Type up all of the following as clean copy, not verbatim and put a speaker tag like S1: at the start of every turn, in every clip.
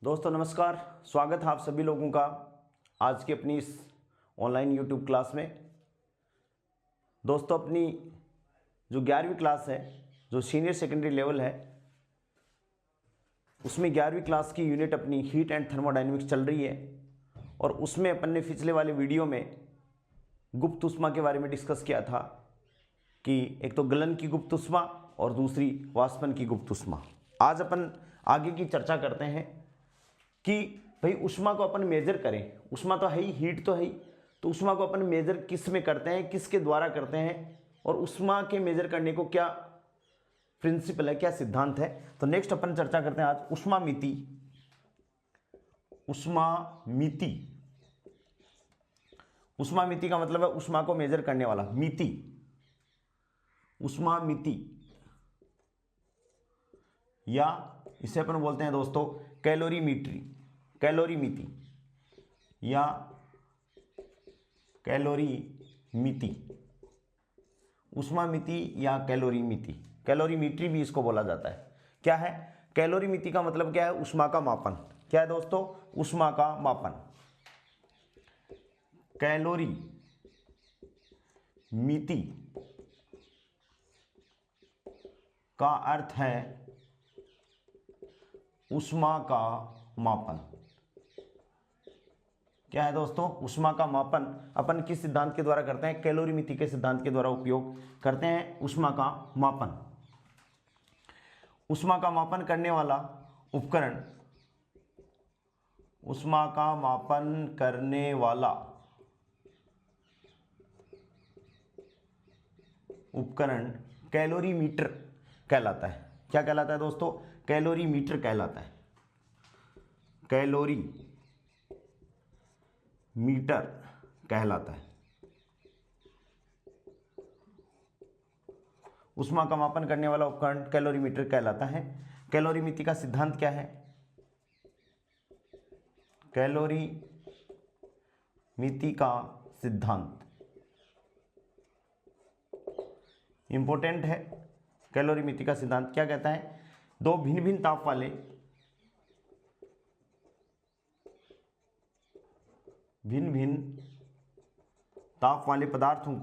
S1: दोस्तों नमस्कार, स्वागत है आप सभी लोगों का आज की अपनी इस ऑनलाइन यूट्यूब क्लास में। दोस्तों अपनी जो 11वीं क्लास है, जो सीनियर सेकेंडरी लेवल है, उसमें 11वीं क्लास की यूनिट अपनी हीट एंड थर्मोडायनेमिक्स चल रही है और उसमें अपन ने पिछले वाले वीडियो में गुप्त ऊष्मा के बारे में डिस्कस किया था कि एक तो गलन की गुप्त ऊष्मा और दूसरी वाष्पन की गुप्त ऊष्मा। आज अपन आगे की चर्चा करते हैं कि भाई ऊष्मा को अपन मेजर करें। ऊष्मा तो है ही, हीट तो है ही, तो ऊष्मा को अपन मेजर किस में करते हैं, किसके द्वारा करते हैं और ऊष्मा के मेजर करने को क्या प्रिंसिपल है, क्या सिद्धांत है। तो नेक्स्ट अपन चर्चा करते हैं आज ऊष्मा मिति। ऊष्मा मिति, ऊष्मा मिति का मतलब है ऊष्मा को मेजर करने वाला। मिति, ऊष्मा मिति, या इसे अपन बोलते हैं दोस्तों कैलोरीमीट्री, कैलोरीमिति या कैलोरीमिति, ऊष्मामिति या कैलोरीमिति। कैलोरीमीट्री भी इसको बोला जाता है। क्या है कैलोरीमिति का मतलब? क्या है? ऊष्मा का मापन। क्या है दोस्तों? ऊष्मा का मापन। कैलोरी मिति का अर्थ है ऊष्मा का मापन। क्या है दोस्तों? ऊष्मा का मापन अपन किस सिद्धांत के द्वारा करते हैं? कैलोरीमिति के सिद्धांत के द्वारा उपयोग करते हैं ऊष्मा का मापन। ऊष्मा का मापन करने वाला उपकरण, ऊष्मा का मापन करने वाला उपकरण कैलोरीमीटर कहलाता है। क्या कहलाता है दोस्तों? कैलोरीमीटर कहलाता है। कैलोरी मीटर कहलाता है। ऊष्मा का मापन करने वाला उपकरण कैलोरीमीटर कहलाता है। कैलोरीमिति का सिद्धांत क्या है? कैलोरीमिति का सिद्धांत इंपॉर्टेंट है। कैलोरीमिति का सिद्धांत क्या कहता है? दो भिन्न भिन्न ताप वाले पदार्थों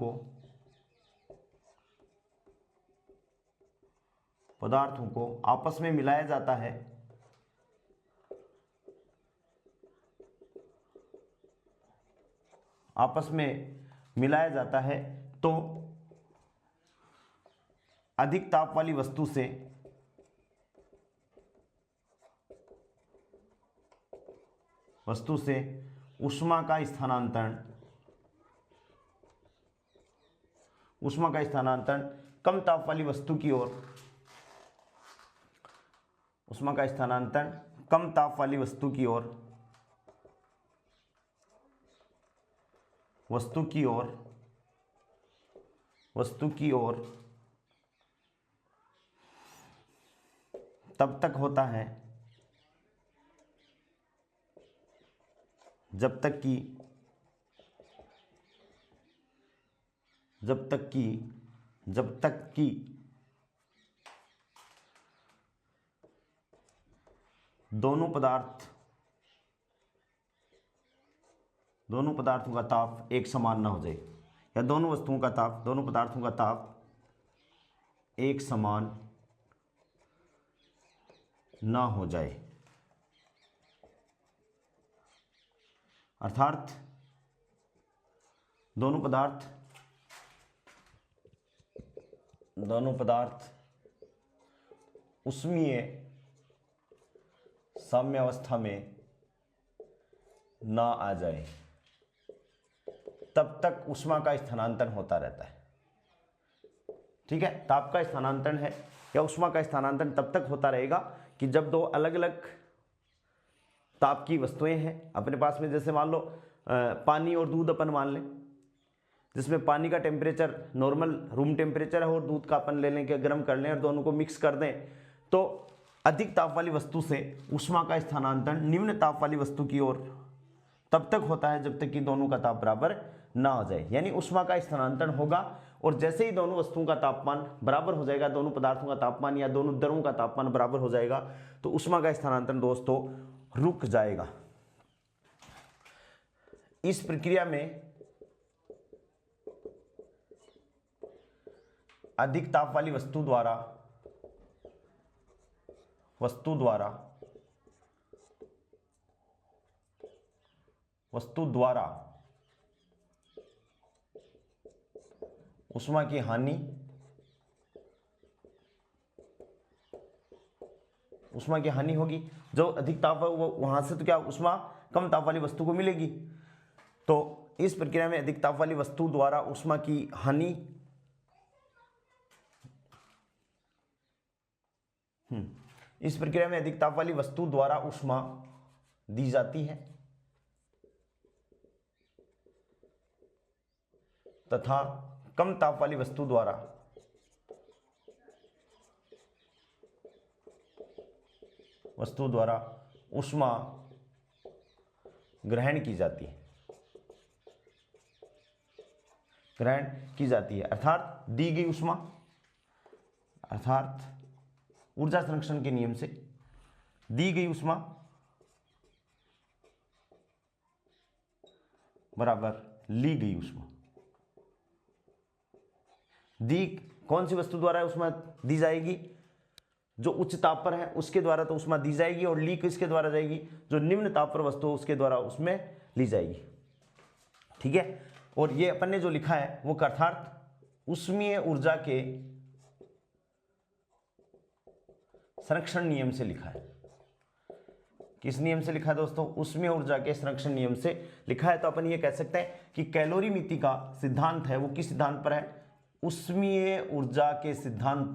S1: को आपस में मिलाया जाता है। आपस में मिलाया जाता है तो अधिक ताप वाली वस्तु से ऊष्मा का स्थानांतरण कम ताप वाली वस्तु की ओर, ऊष्मा का स्थानांतरण कम ताप वाली वस्तु की ओर तब तक होता है जब तक कि दोनों पदार्थों का ताप एक समान ना हो जाए, या दोनों पदार्थों का ताप एक समान ना हो जाए। अर्थात दोनों पदार्थ ऊष्मीय साम्यावस्था में ना आ जाए, तब तक ऊष्मा का स्थानांतरण होता रहता है। ठीक है, ताप का स्थानांतरण है या ऊष्मा का स्थानांतरण तब तक होता रहेगा कि जब दो अलग अलग ताप की वस्तुएं हैं अपने पास में। जैसे मान लो पानी और दूध अपन मान लें, जिसमें पानी का टेम्परेचर नॉर्मल रूम टेम्परेचर है और दूध का अपन ले लें कि गर्म कर लें और दोनों को मिक्स कर दें, तो अधिक ताप वाली वस्तु से ऊष्मा का स्थानांतरण निम्न ताप वाली वस्तु की ओर तब तक होता है जब तक कि दोनों का ताप बराबर ना हो जाए। यानी ऊष्मा का स्थानांतरण होगा और जैसे ही दोनों वस्तुओं का तापमान बराबर हो जाएगा, दोनों पदार्थों का तापमान या दोनों दरों का तापमान बराबर हो जाएगा, तो ऊष्मा का स्थानांतरण दोस्तों रुक जाएगा। इस प्रक्रिया में अधिक ताप वाली वस्तु द्वारा उष्मा की हानि, होगी। जो अधिक ताप है वो वहां से तो क्या उष्मा कम ताप वाली वस्तु को मिलेगी। तो इस प्रक्रिया में अधिक ताप वाली वस्तु द्वारा उष्मा की हानि इस प्रक्रिया में अधिक ताप वाली वस्तु द्वारा उष्मा दी जाती है तथा कम ताप वाली वस्तु द्वारा उष्मा ग्रहण की जाती है। अर्थात दी गई उष्मा, अर्थात ऊर्जा संरक्षण के नियम से दी गई उष्मा बराबर ली गई उष्मा। दी कौन सी वस्तु द्वारा उष्मा दी जाएगी? जो उच्च ताप पर है उसके द्वारा तो उष्मा दी जाएगी, और ली किसके द्वारा जाएगी? जो निम्न ताप पर वस्तु है उसके द्वारा उसमें ली जाएगी। ठीक है, और ये अपन ने जो लिखा है वो अर्थात उष्मीय ऊर्जा के संरक्षण नियम से लिखा है। किस नियम से लिखा है दोस्तों? उष्मीय ऊर्जा के संरक्षण नियम से लिखा है। तो अपन ये कह सकते हैं कि कैलोरीमिति का सिद्धांत है वो किस सिद्धांत पर है? उष्मीय ऊर्जा के सिद्धांत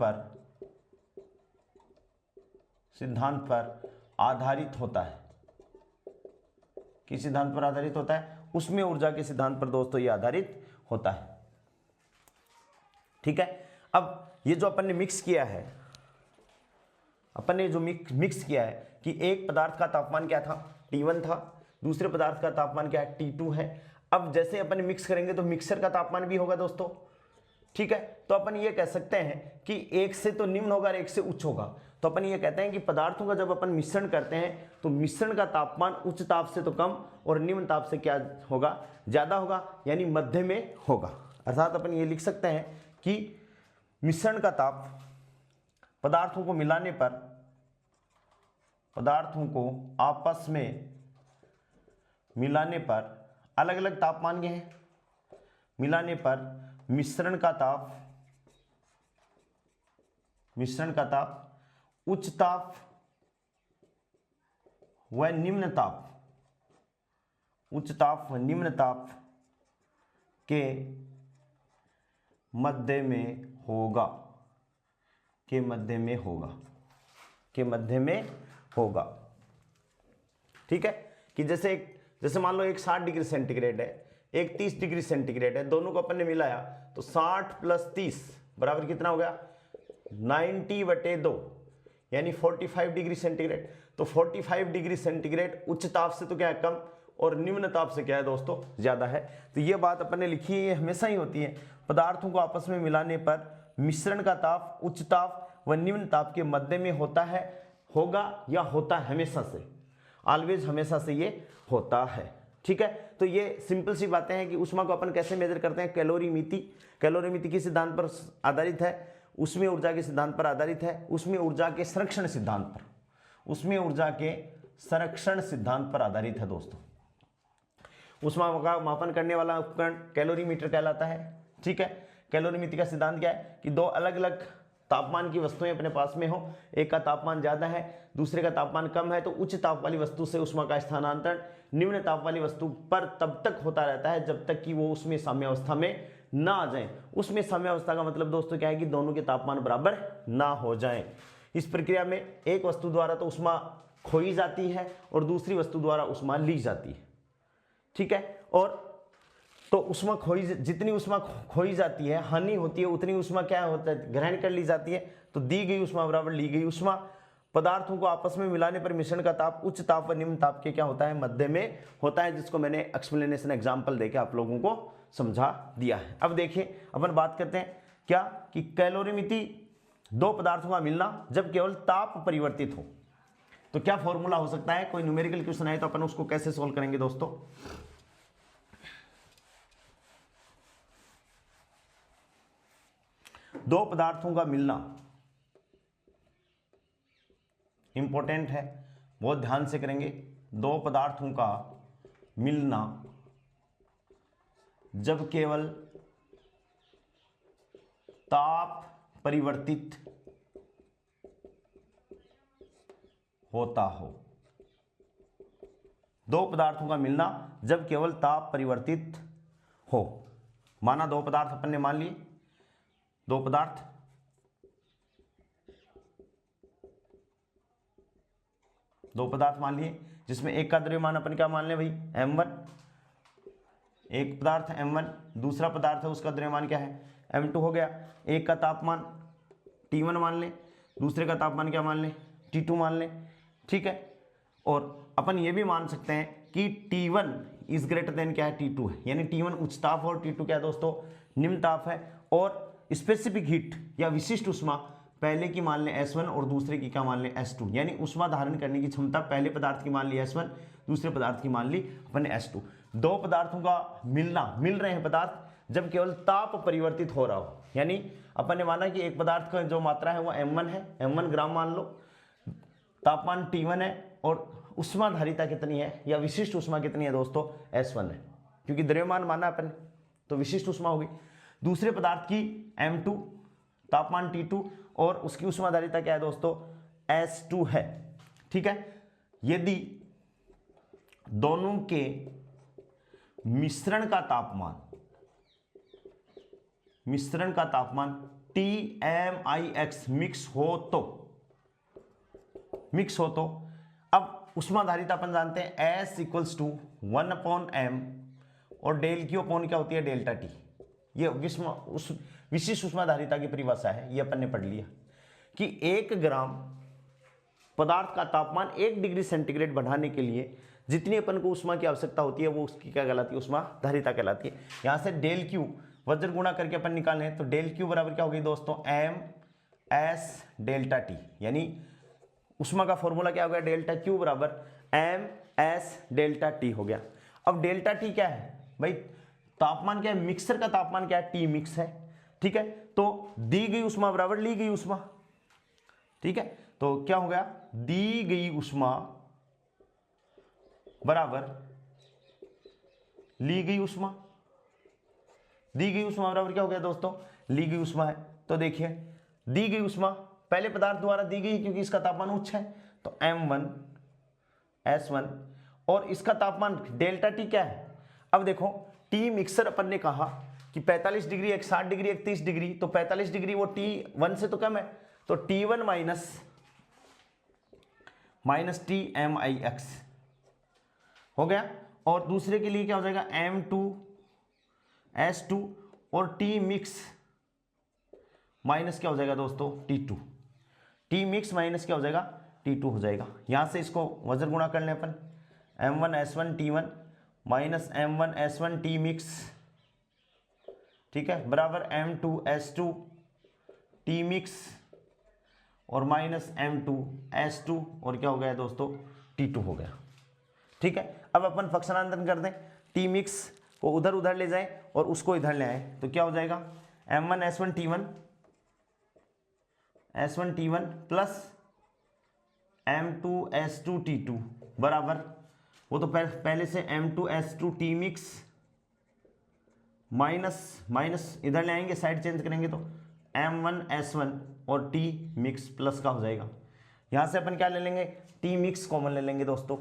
S1: पर आधारित होता है। किस सिद्धांत पर आधारित होता है? उष्मीय ऊर्जा के सिद्धांत पर दोस्तों ये आधारित होता है। ठीक है, अब ये जो अपन ने मिक्स किया है, कि एक पदार्थ का तापमान क्या था? T1 था, दूसरे पदार्थ का तापमान क्या है? T2 है। अब जैसे अपन मिक्स करेंगे तो मिक्सर का तापमान भी होगा दोस्तों। ठीक है, तो अपन ये कह सकते हैं कि एक से तो निम्न होगा और एक से उच्च होगा। तो अपन ये कहते हैं कि पदार्थों का जब अपन मिश्रण करते हैं तो मिश्रण का तापमान उच्च ताप से तो कम और निम्न ताप से क्या होगा? ज्यादा होगा, यानी मध्य में होगा। अर्थात अपन ये लिख सकते हैं कि मिश्रण का ताप पदार्थों को मिलाने पर, पदार्थों को आपस में मिलाने पर अलग अलग तापमान के हैं, मिलाने पर मिश्रण का ताप उच्च ताप व निम्न ताप के मध्य में होगा। ठीक है, कि जैसे मान लो एक 60 डिग्री सेंटीग्रेड है, एक 30 डिग्री सेंटीग्रेड है, दोनों को अपन ने मिलाया तो 60 + 30 बराबर कितना हो गया? 90/2 यानी 45 डिग्री सेंटीग्रेड। तो 45 डिग्री सेंटीग्रेड उच्च ताप से तो क्या है? कम, और निम्न ताप से क्या है दोस्तों? ज्यादा है। तो ये बात अपन ने लिखी है, ये हमेशा ही होती है। पदार्थों को आपस में मिलाने पर मिश्रण का ताप उच्च ताप व निम्न ताप के मध्य में होता है, होगा या होता है, हमेशा से, ऑलवेज, हमेशा से ये होता है। ठीक है, तो ये सिंपल सी बातें हैं कि ऊष्मा को अपन कैसे मेजर करते हैं? कैलोरीमिति किस सिद्धांत पर आधारित है? उष्मीय ऊर्जा के सिद्धांत पर आधारित है। उष्मीय ऊर्जा के संरक्षण सिद्धांत पर आधारित है दोस्तों। ऊष्मा का मापन करने वाला उपकरण कैलोरीमीटर कहलाता है। ठीक है, कैलोरीमिति का सिद्धांत क्या है? कि दो अलग अलग तापमान की वस्तुएं अपने पास में हो, एक का तापमान ज्यादा है, दूसरे का तापमान कम है, तो उच्च ताप वाली वस्तु से ऊष्मा का स्थानांतरण निम्न ताप वाली वस्तु पर तब तक होता रहता है जब तक कि वो उसमें साम्यावस्था में ना आ जाए। उसमें साम्यावस्था का मतलब दोस्तों क्या है? कि दोनों के तापमान बराबर ना हो जाएं। इस प्रक्रिया में एक वस्तु द्वारा तो ऊष्मा खोई जाती है और दूसरी वस्तु द्वारा ऊष्मा ली जाती है। ठीक है, और तो जितनी ऊष्मा खोई जाती है, हानि होती है, उतनी ऊष्मा क्या होता है? ग्रहण कर ली जाती है। तो दी गई ऊष्मा बराबर ली गई ऊष्मा। पदार्थों को आपस में मिलाने पर मिश्रण का ताप उच्च ताप व निम्न ताप के क्या होता है? मध्य में होता है, जिसको मैंने एक्सप्लेनेशन एग्जांपल देके आप लोगों को समझा दिया है। अब देखिए, अपन बात करते हैं क्या कि कैलोरीमिति दो पदार्थों का मिलना जब केवल ताप परिवर्तित हो। तो क्या फॉर्मूला हो सकता है, कोई न्यूमेरिकल क्वेश्चन आए तो अपन उसको कैसे सोल्व करेंगे दोस्तों। दो पदार्थों का मिलना इंपॉर्टेंट है, बहुत ध्यान से करेंगे। दो पदार्थों का मिलना जब केवल ताप परिवर्तित होता हो। दो पदार्थों का मिलना जब केवल ताप परिवर्तित हो। माना दो पदार्थ अपन ने मान लिए, दो पदार्थ मान लिए, जिसमें एक का द्रव्यमान अपन क्या मान लें भाई, m1। एक पदार्थ m1, दूसरा पदार्थ है उसका द्रव्यमान क्या है, m2 हो गया। एक का तापमान T1 मान लें, दूसरे का तापमान क्या मान लें, T2 मान लें, ठीक है। और अपन ये भी मान सकते हैं कि T1 इज ग्रेटर देन क्या है, T2 है, यानी T1 उच्च ताप और T2 क्या है दोस्तों, निम्न ताप है। और स्पेसिफिक हीट या विशिष्ट उष्मा पहले की मान लें S1 और दूसरे की क्या मान लें S2, यानी उष्मा धारण करने की क्षमता पहले पदार्थ की मान ली S1, दूसरे पदार्थ की मान ली अपन ने S2। दो पदार्थों का मिलना, मिल रहे हैं पदार्थ जब केवल ताप परिवर्तित हो रहा हो, यानी अपन ने माना कि एक पदार्थ का जो मात्रा है वो m1 है, m1 ग्राम मान लो, तापमान T1 है और उष्मा धारिता कितनी है या विशिष्ट उष्मा कितनी है दोस्तों, S1 है, क्योंकि द्रव्यमान माना अपन तो विशिष्ट उष्मा होगी। दूसरे पदार्थ की m2, तापमान T2 और उसकी उष्मा धारिता क्या है दोस्तों, S2 है, ठीक है। यदि दोनों के मिश्रण का तापमान TMIX मिक्स हो तो अब उष्मा धारिता अपन जानते हैं S = 1/m और डेल Q अपॉन क्या होती है, डेल्टा T। ये विशिष्ट उष्मा धारिता की परिभाषा है, ये अपन ने पढ़ लिया कि 1 ग्राम पदार्थ का तापमान 1 डिग्री सेंटीग्रेड बढ़ाने के लिए जितनी अपन को उष्मा की आवश्यकता होती है वो उसकी क्या कहलाती है, उष्मा धारिता कहलाती है। यहां से डेल Q वज्र गुणा करके अपन निकाले हैं तो डेल Q बराबर क्या होगी दोस्तों, m/s डेल्टा T, यानी उष्मा का फॉर्मूला क्या हो गया, डेल्टा Q बराबर m/s डेल्टा T हो गया। अब डेल्टा T क्या है भाई, तापमान क्या है, मिक्सर का तापमान क्या है, T मिक्स है, ठीक है। तो दी गई उष्मा बराबर ली गई उष्मा, ठीक है। तो क्या हो गया, दी गई उष्मा बराबर ली गई उष्मा, दी गई उष्मा बराबर क्या हो गया दोस्तों, ली गई उष्मा है। तो देखिए दी गई उष्मा पहले पदार्थ द्वारा दी गई क्योंकि इसका तापमान उच्च है, तो m1 S1 और इसका तापमान डेल्टा T क्या है। अब देखो T मिक्सर अपन ने कहा कि 45 डिग्री, एक 60 डिग्री, एक 30 डिग्री, तो 45 डिग्री वो T1 से तो कम है, तो T1 माइनस TMIX हो गया। और दूसरे के लिए क्या हो जाएगा, m2 S2 और T मिक्स माइनस क्या हो जाएगा दोस्तों, T2, T मिक्स माइनस क्या हो जाएगा, T2 हो जाएगा। यहां से इसको वज्र गुणा कर लें अपन, m1 S1 T1 minus m1 S1 T mix, ठीक है, बराबर m2 S2 T मिक्स और माइनस m2 S2 और क्या हो गया दोस्तों, T2 हो गया, ठीक है। अब अपन फंक्शनांतरण कर दें, T मिक्स को उधर ले जाएं और उसको इधर ले आए तो क्या हो जाएगा, m1 S1 T1 plus m2 S2 T2 बराबर, वो तो पहले से m2 S2 T mix minus इधर ले आएंगे, साइड चेंज करेंगे तो m1 S1 और T मिक्स प्लस का हो जाएगा। यहां से अपन क्या ले लेंगे, T मिक्स कॉमन ले लेंगे दोस्तों,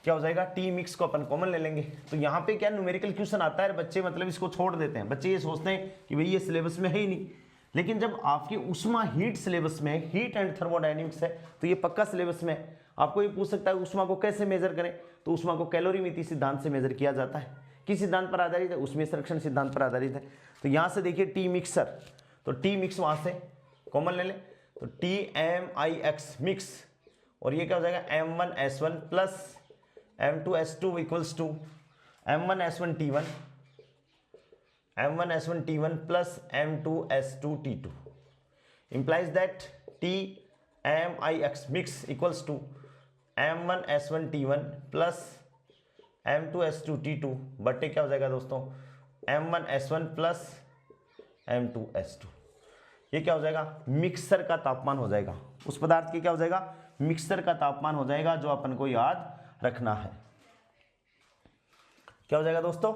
S1: क्या हो जाएगा, T मिक्स को अपन कॉमन ले लेंगे। तो यहाँ पे क्या न्यूमेरिकल क्वेश्चन आता है, बच्चे मतलब इसको छोड़ देते हैं, बच्चे ये सोचते हैं कि भाई ये सिलेबस में है ही नहीं, लेकिन जब आपकी उष्मा हीट सिलेबस में है, हीट एंड थर्मोडायनेमिक्स है, तो ये पक्का सिलेबस में है। आपको ये पूछ सकता है उष्मा को कैसे मेजर करें, तो उष्मा को कैलोरीमिति सिद्धांत से मेजर किया जाता है। किस सिद्धांत पर आधारित है, उष्मीय संरक्षण सिद्धांत पर आधारित है। तो यहाँ से देखिए T मिक्सर, तो T मिक्स वहाँ से कॉमन ले लें, तो TMIX मिक्स और ये क्या हो जाएगा, m1 S1 plus m2 S2 equals to m1 S1 T1 plus m2 S2 T2 implies that T MIX mix equals to M1S1T1 plus M2S2T2 बटे क्या हो जाएगा दोस्तों M1S1 प्लस M2S2। ये क्या हो जाएगा मिक्सर का तापमान हो जाएगा, उस पदार्थ की क्या हो जाएगा मिक्सर का तापमान हो जाएगा, जो अपन को याद रखना है। क्या हो जाएगा दोस्तों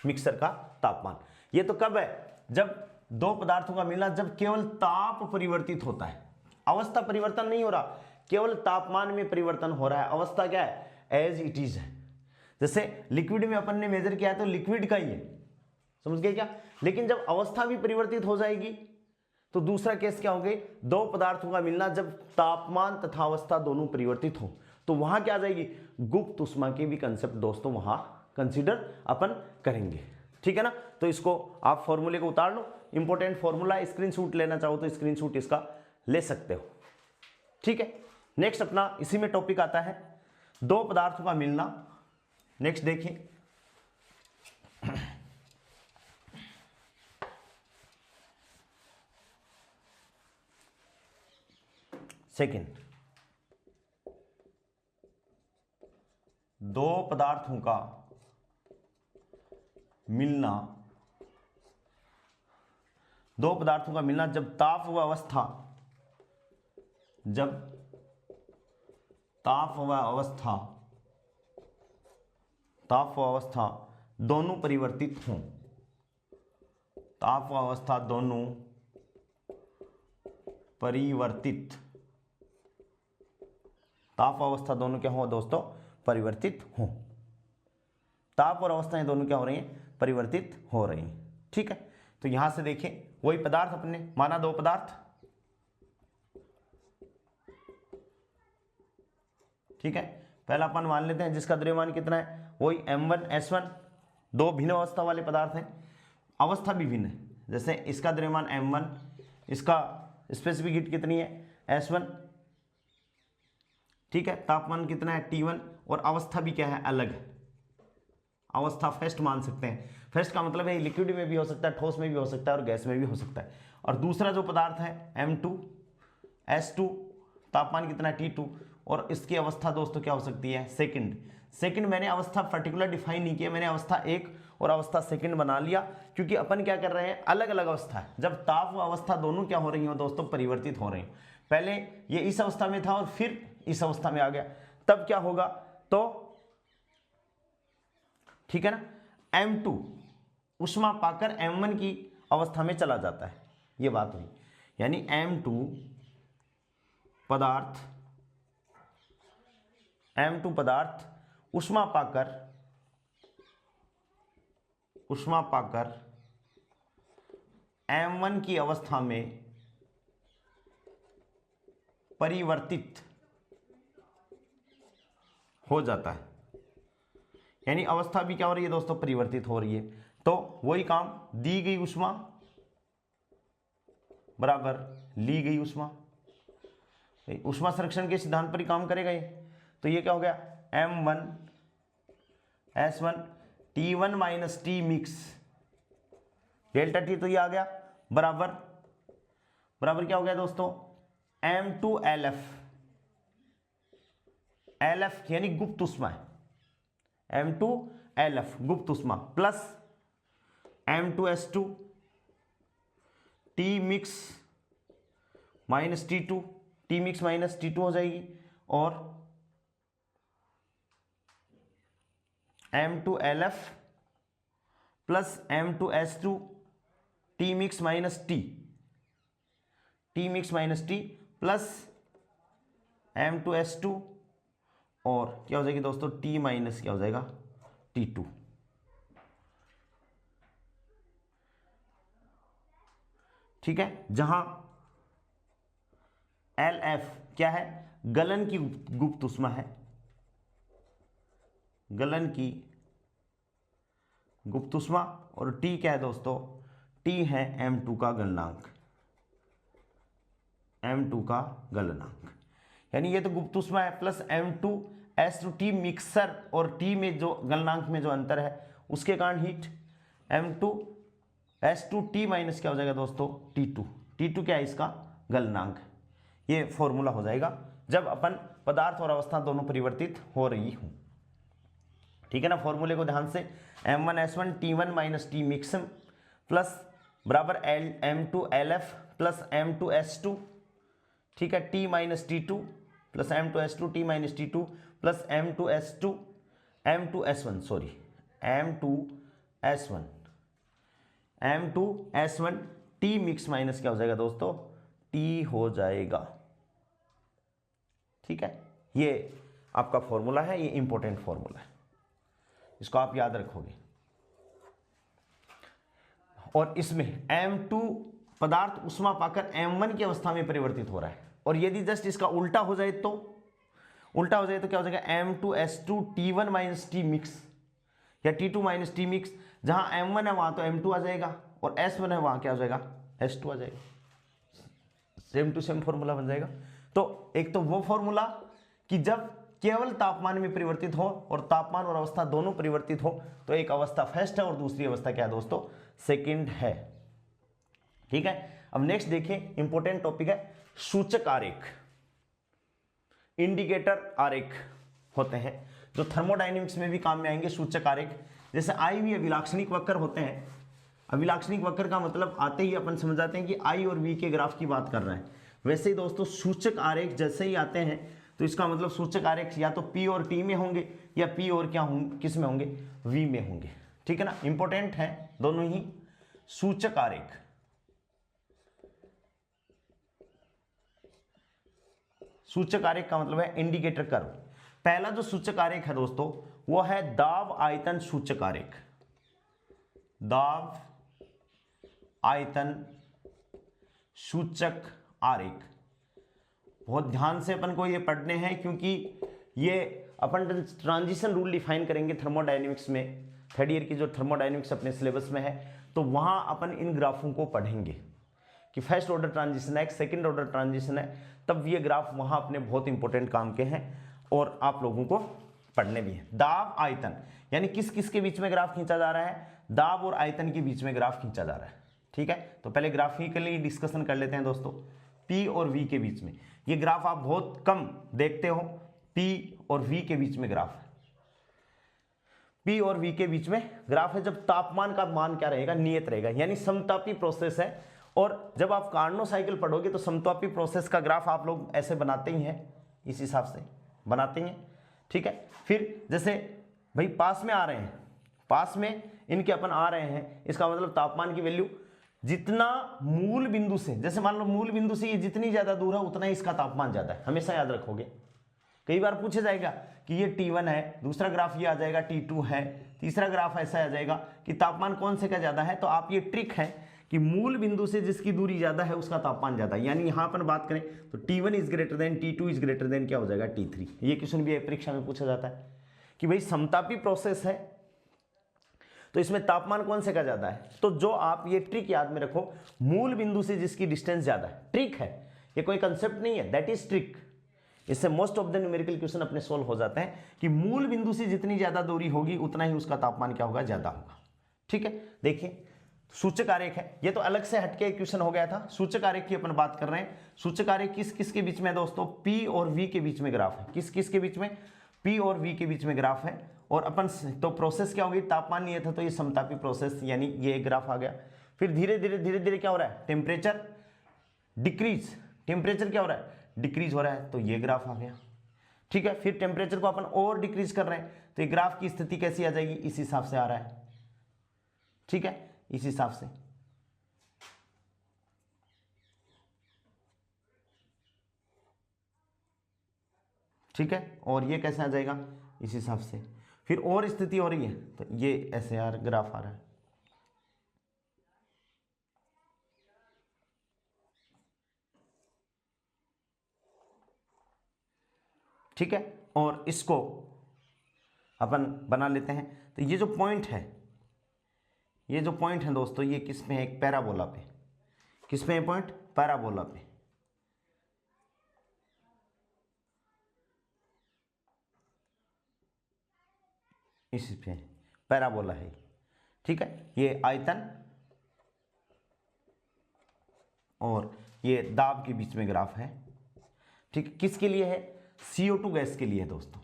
S1: मिक्सर का तापमान। ये तो कब है जब दो पदार्थों का मिलना, जब केवल ताप परिवर्तित होता है, अवस्था परिवर्तन नहीं हो रहा, केवल तापमान में परिवर्तन हो रहा है। अवस्था क्या है एज इट इज है। जैसे लिक्विड में अपन ने मेजर किया है तो लिक्विड का ही है, समझ गए क्या। लेकिन जब अवस्था भी परिवर्तित हो जाएगी तो दूसरा केस क्या हो गई, दो पदार्थों का मिलना जब तापमान तथा अवस्था दोनों परिवर्तित हो तो वहां क्या आ जाएगी गुप्त ऊष्मा की भी कंसेप्ट दोस्तों वहां कंसीडर अपन करेंगे। ठीक है ना। तो इसको आप फॉर्मूले को उतार लो, इंपॉर्टेंट फॉर्मूला, स्क्रीनशॉट लेना चाहो तो स्क्रीनशॉट इसका ले सकते हो। ठीक है। नेक्स्ट अपना इसी में टॉपिक आता है दो पदार्थों का मिलना। नेक्स्ट देखिए सेकंड, दो पदार्थों का मिलना, दो पदार्थों का मिलना जब ताप व अवस्था, जब ताप व अवस्था, ताप व अवस्था दोनों परिवर्तित हों, ताप व अवस्था दोनों परिवर्तित, ताप अवस्था दोनों क्या हो दोस्तों परिवर्तित हो, ताप और अवस्थाएं दोनों क्या हो रही हैं परिवर्तित हो रही हैं। ठीक है। तो यहां से देखें वही पदार्थ अपने माना दो पदार्थ, ठीक है। पहला अपन मान लेते हैं जिसका द्रव्यमान कितना है वही M1S1, दो भिन्न अवस्था वाले पदार्थ हैं, अवस्था भी भिन्न है। जैसे इसका द्रव्यमान M1, इसका स्पेसिफिक हीट कितनी है S1, ठीक है। तापमान कितना है T1 और अवस्था भी क्या है अलग है, अवस्था फर्स्ट मान सकते हैं। फर्स्ट का मतलब है लिक्विड में भी हो सकता है, ठोस में भी हो सकता है और गैस में भी हो सकता है। और दूसरा जो पदार्थ है M2S2, तापमान कितना है T2 और इसकी अवस्था दोस्तों क्या हो सकती है सेकंड। सेकंड मैंने अवस्था पर्टिकुलर डिफाइन नहीं किया, मैंने अवस्था एक और अवस्था सेकंड बना लिया, क्योंकि अपन क्या कर रहे हैं अलग अलग अवस्था है। जब ताप व अवस्था दोनों क्या हो रही हो दोस्तों परिवर्तित हो रही हैं, पहले ये इस अवस्था में था और फिर इस अवस्था में आ गया, तब क्या होगा तो ठीक है ना M2 ऊष्मा पाकर M1 की अवस्था में चला जाता है, ये बात हुई। यानी M2 पदार्थ ऊष्मा पाकर M1 की अवस्था में परिवर्तित हो जाता है। यानी अवस्था भी क्या हो रही है दोस्तों परिवर्तित हो रही है। तो वही काम दी गई ऊष्मा बराबर ली गई ऊष्मा, ऊष्मा संरक्षण के सिद्धांत पर ही काम करेगा ये। तो ये क्या हो गया M1S1 T1 minus T mix delta T, तो ये आ गया बराबर क्या हो गया दोस्तों M2LF, LF यानी गुप्त ऊष्मा है, M2LF गुप्त ऊष्मा plus M2S2 T mix minus T2, T mix minus T2 हो जाएगी, और M2LF plus M2S2 T mix minus T, T mix minus T plus M2S2 और क्या हो जाएगी दोस्तों T माइनस क्या हो जाएगा T2। ठीक है। जहां LF क्या है गलन की गुप्त ऊष्मा है, गलन की गुप्त ऊष्मा, और T क्या है दोस्तों T है M2 का गलनांक, M2 का गलनांक। यानी ये तो गुप्त ऊष्मा है प्लस M2S2 T मिक्सर और T में जो गलनांक में जो अंतर है उसके कारण हीट M2S2 T माइनस क्या हो जाएगा दोस्तों T2, T2 क्या है इसका गलनांक। ये फॉर्मूला हो जाएगा जब अपन पदार्थ और अवस्था दोनों परिवर्तित हो रही हूं। ठीक है ना, फॉर्मूले को ध्यान से, M1S1 T1 minus T mix plus बराबर M2LF प्लस M2S2, ठीक है, T minus T2 plus M2S2 T minus T2 plus M2S2 M2S1 sorry M2S1 T mix minus क्या हो जाएगा दोस्तों, T हो जाएगा। ठीक है, ये आपका फॉर्मूला है, ये इंपॉर्टेंट फॉर्मूला है, इसको आप याद रखोगे। और इसमें M2 पदार्थ उष्मा पाकर M1 की अवस्था में परिवर्तित हो रहा है, और यदि जस्ट इसका उल्टा हो जाए तो क्या हो जाएगा, M2S2 T1 minus T mix या T2 माइनस टी मिक्स, जहां M1 है वहां तो M2 आ जाएगा और S1 है वहां क्या हो जाएगा, S2 आ जाएगा। सेम टू सेम फॉर्मूला बन जाएगा। तो एक तो वो फॉर्मूला कि जब केवल तापमान में परिवर्तित हो और तापमान और अवस्था दोनों परिवर्तित हो तो एक अवस्था फर्स्ट है और दूसरी अवस्था क्या है दोस्तों, सेकंड है। ठीक है, अब नेक्स्ट देखिए, इंपॉर्टेंट टॉपिक है सूचक आरेख, इंडिकेटर आरेख होते हैं जो थर्मोडायनेमिक्स में भी काम में आएंगे। सूचक आरेख जैसे आई वी अभिलाक्षणिक वक्र होते हैं, अभिलाक्षणिक वक्र का मतलब आते ही अपन समझ जाते हैं कि आई और वी के ग्राफ की बात कर रहे हैं। वैसे ही दोस्तों सूचक आरेख जैसे ही आते हैं तो इसका मतलब सूचक आरेख या तो पी और टी में होंगे या पी और क्या होंगे, किस में होंगे, वी में होंगे। ठीक है ना, इंपॉर्टेंट है दोनों ही। सूचक आरेख, सूचक आरेख का मतलब है इंडिकेटर कर्व। पहला जो सूचक आरेख है दोस्तों वो है दाब आयतन सूचक आरेख, दाब आयतन सूचक आरेख। बहुत ध्यान से अपन को ये पढ़ने हैं क्योंकि ये अपन ट्रांजिशन रूल डिफाइन करेंगे थर्मोडायनेमिक्स में, थर्ड ईयर की जो थर्मोडायनेमिक्स अपने सिलेबस में है, तो वहां अपन इन ग्राफों को पढ़ेंगे कि फर्स्ट ऑर्डर ट्रांजिशन है, सेकंड ऑर्डर ट्रांजिशन है, तब ये ग्राफ वहां अपने बहुत इंपॉर्टेंट काम के हैं और आप लोगों को पढ़ने भी हैं। दाब आयतन यानी किस किस के बीच में ग्राफ खींचा जा रहा है, दाब और आयतन के बीच में ग्राफ खींचा जा रहा है। ठीक है, तो पहले ग्राफिकली डिस्कशन कर लेते हैं दोस्तों। P और V के बीच में ये ग्राफ आप बहुत कम देखते हो, P और V के बीच में ग्राफ है, P और V के बीच में ग्राफ है जब तापमान का मान क्या रहेगा, नियत रहेगा, यानी समतापी प्रोसेस है। और जब आप कार्नो साइकिल पढ़ोगे तो समतापी प्रोसेस का ग्राफ आप लोग ऐसे बनाते ही हैं, इस हिसाब से बनाते ही हैं। ठीक है, फिर जैसे भाई पास में आ रहे हैं, पास में इनके अपन आ रहे हैं, इसका मतलब तापमान की वैल्यू जितना मूल बिंदु से, जैसे मान लो मूल बिंदु से ये जितनी ज्यादा दूर है उतना ही इसका तापमान ज्यादा है, हमेशा याद रखोगे। कई बार पूछा जाएगा कि ये T1 है, दूसरा ग्राफ ये आ जाएगा T2 है, तीसरा ग्राफ ऐसा आ जाएगा कि तापमान कौन से का ज्यादा है, तो आप ये ट्रिक है कि मूल बिंदु से जिसकी दूरी ज्यादा है उसका तापमान ज्यादा है। यानी यहां पर बात करें तो T1 is greater than T2 is greater than क्या हो जाएगा, T3। ये क्वेश्चन भी परीक्षा में पूछा जाता है कि भाई समतापी प्रोसेस है तो इसमें तापमान कौन से का ज्यादा है। तो जो आप ये ट्रिक याद में रखो, मूल बिंदु से जिसकी डिस्टेंस ज्यादा है, ट्रिक है ये, कोई कंसेप्ट नहीं है, दैट इज ट्रिक। इससे most of the numerical question अपने सोल्व हो जाते हैं कि मूल बिंदु से जितनी ज्यादा दूरी होगी उतना ही उसका तापमान क्या होगा, ज्यादा होगा। ठीक है, देखिए सूचक आरेख है, ये तो अलग से हटके क्वेश्चन हो गया था। सूचक आरेख की अपन बात कर रहे हैं। सूचक आरेख किस किस के बीच में है दोस्तों, P और V के बीच में ग्राफ है। किस किस के बीच में, P और V के बीच में ग्राफ है। और अपन तो प्रोसेस क्या होगी, तापमान नहीं था तो ये समतापी प्रोसेस, यानी ये एक ग्राफ आ गया। फिर धीरे धीरे क्या हो रहा है, टेम्परेचर डिक्रीज, टेम्परेचर क्या हो रहा है, डिक्रीज हो रहा है, तो ये ग्राफ आ गया। ठीक है, फिर टेम्परेचर को अपन और डिक्रीज कर रहे हैं तो ये ग्राफ की स्थिति कैसी आ जाएगी, इस हिसाब से आ रहा है। ठीक है, इस हिसाब से। ठीक है, और ये कैसे आ जाएगा, इस हिसाब से। फिर और स्थिति हो रही है तो ये ऐसे यार ग्राफ आ रहा है। ठीक है, और इसको अपन बना लेते हैं। तो ये जो पॉइंट है, ये जो पॉइंट है दोस्तों, ये किस में है, एक पैराबोला पे। किस में है पॉइंट, पैराबोला पे। इस पे पैराबोला है। ठीक है, ये आयतन और ये दाब के बीच में ग्राफ है। ठीक, किसके लिए है? CO2 गैस के लिए दोस्तों,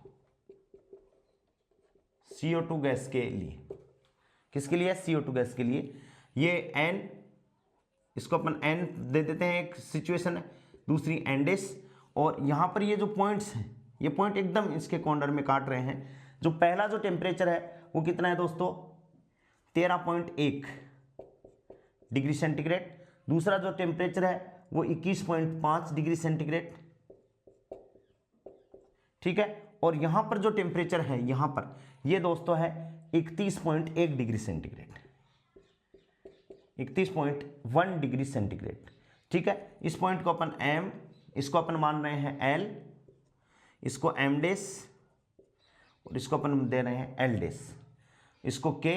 S1: CO2 गैस के लिए। किसके लिए? CO2 गैस के लिए। ये N, इसको अपन N दे देते हैं, एक सिचुएशन है, दूसरी एंडेस। और यहां पर ये जो पॉइंट्स हैं, ये पॉइंट एकदम इसके कॉर्नर में काट रहे हैं। जो पहला जो टेम्परेचर है वो कितना है दोस्तों? 13.1 डिग्री सेंटीग्रेड। दूसरा जो टेम्परेचर है वो 21.5 डिग्री सेंटीग्रेड। ठीक है, और यहां पर जो टेम्परेचर है यहां पर, ये दोस्तों है 31.1 डिग्री सेंटीग्रेड, 31.1 डिग्री सेंटीग्रेड। ठीक है, इस पॉइंट को अपन M, इसको अपन मान रहे हैं L, इसको M डेस, और इसको अपन दे रहे हैं L डेस, इसको K,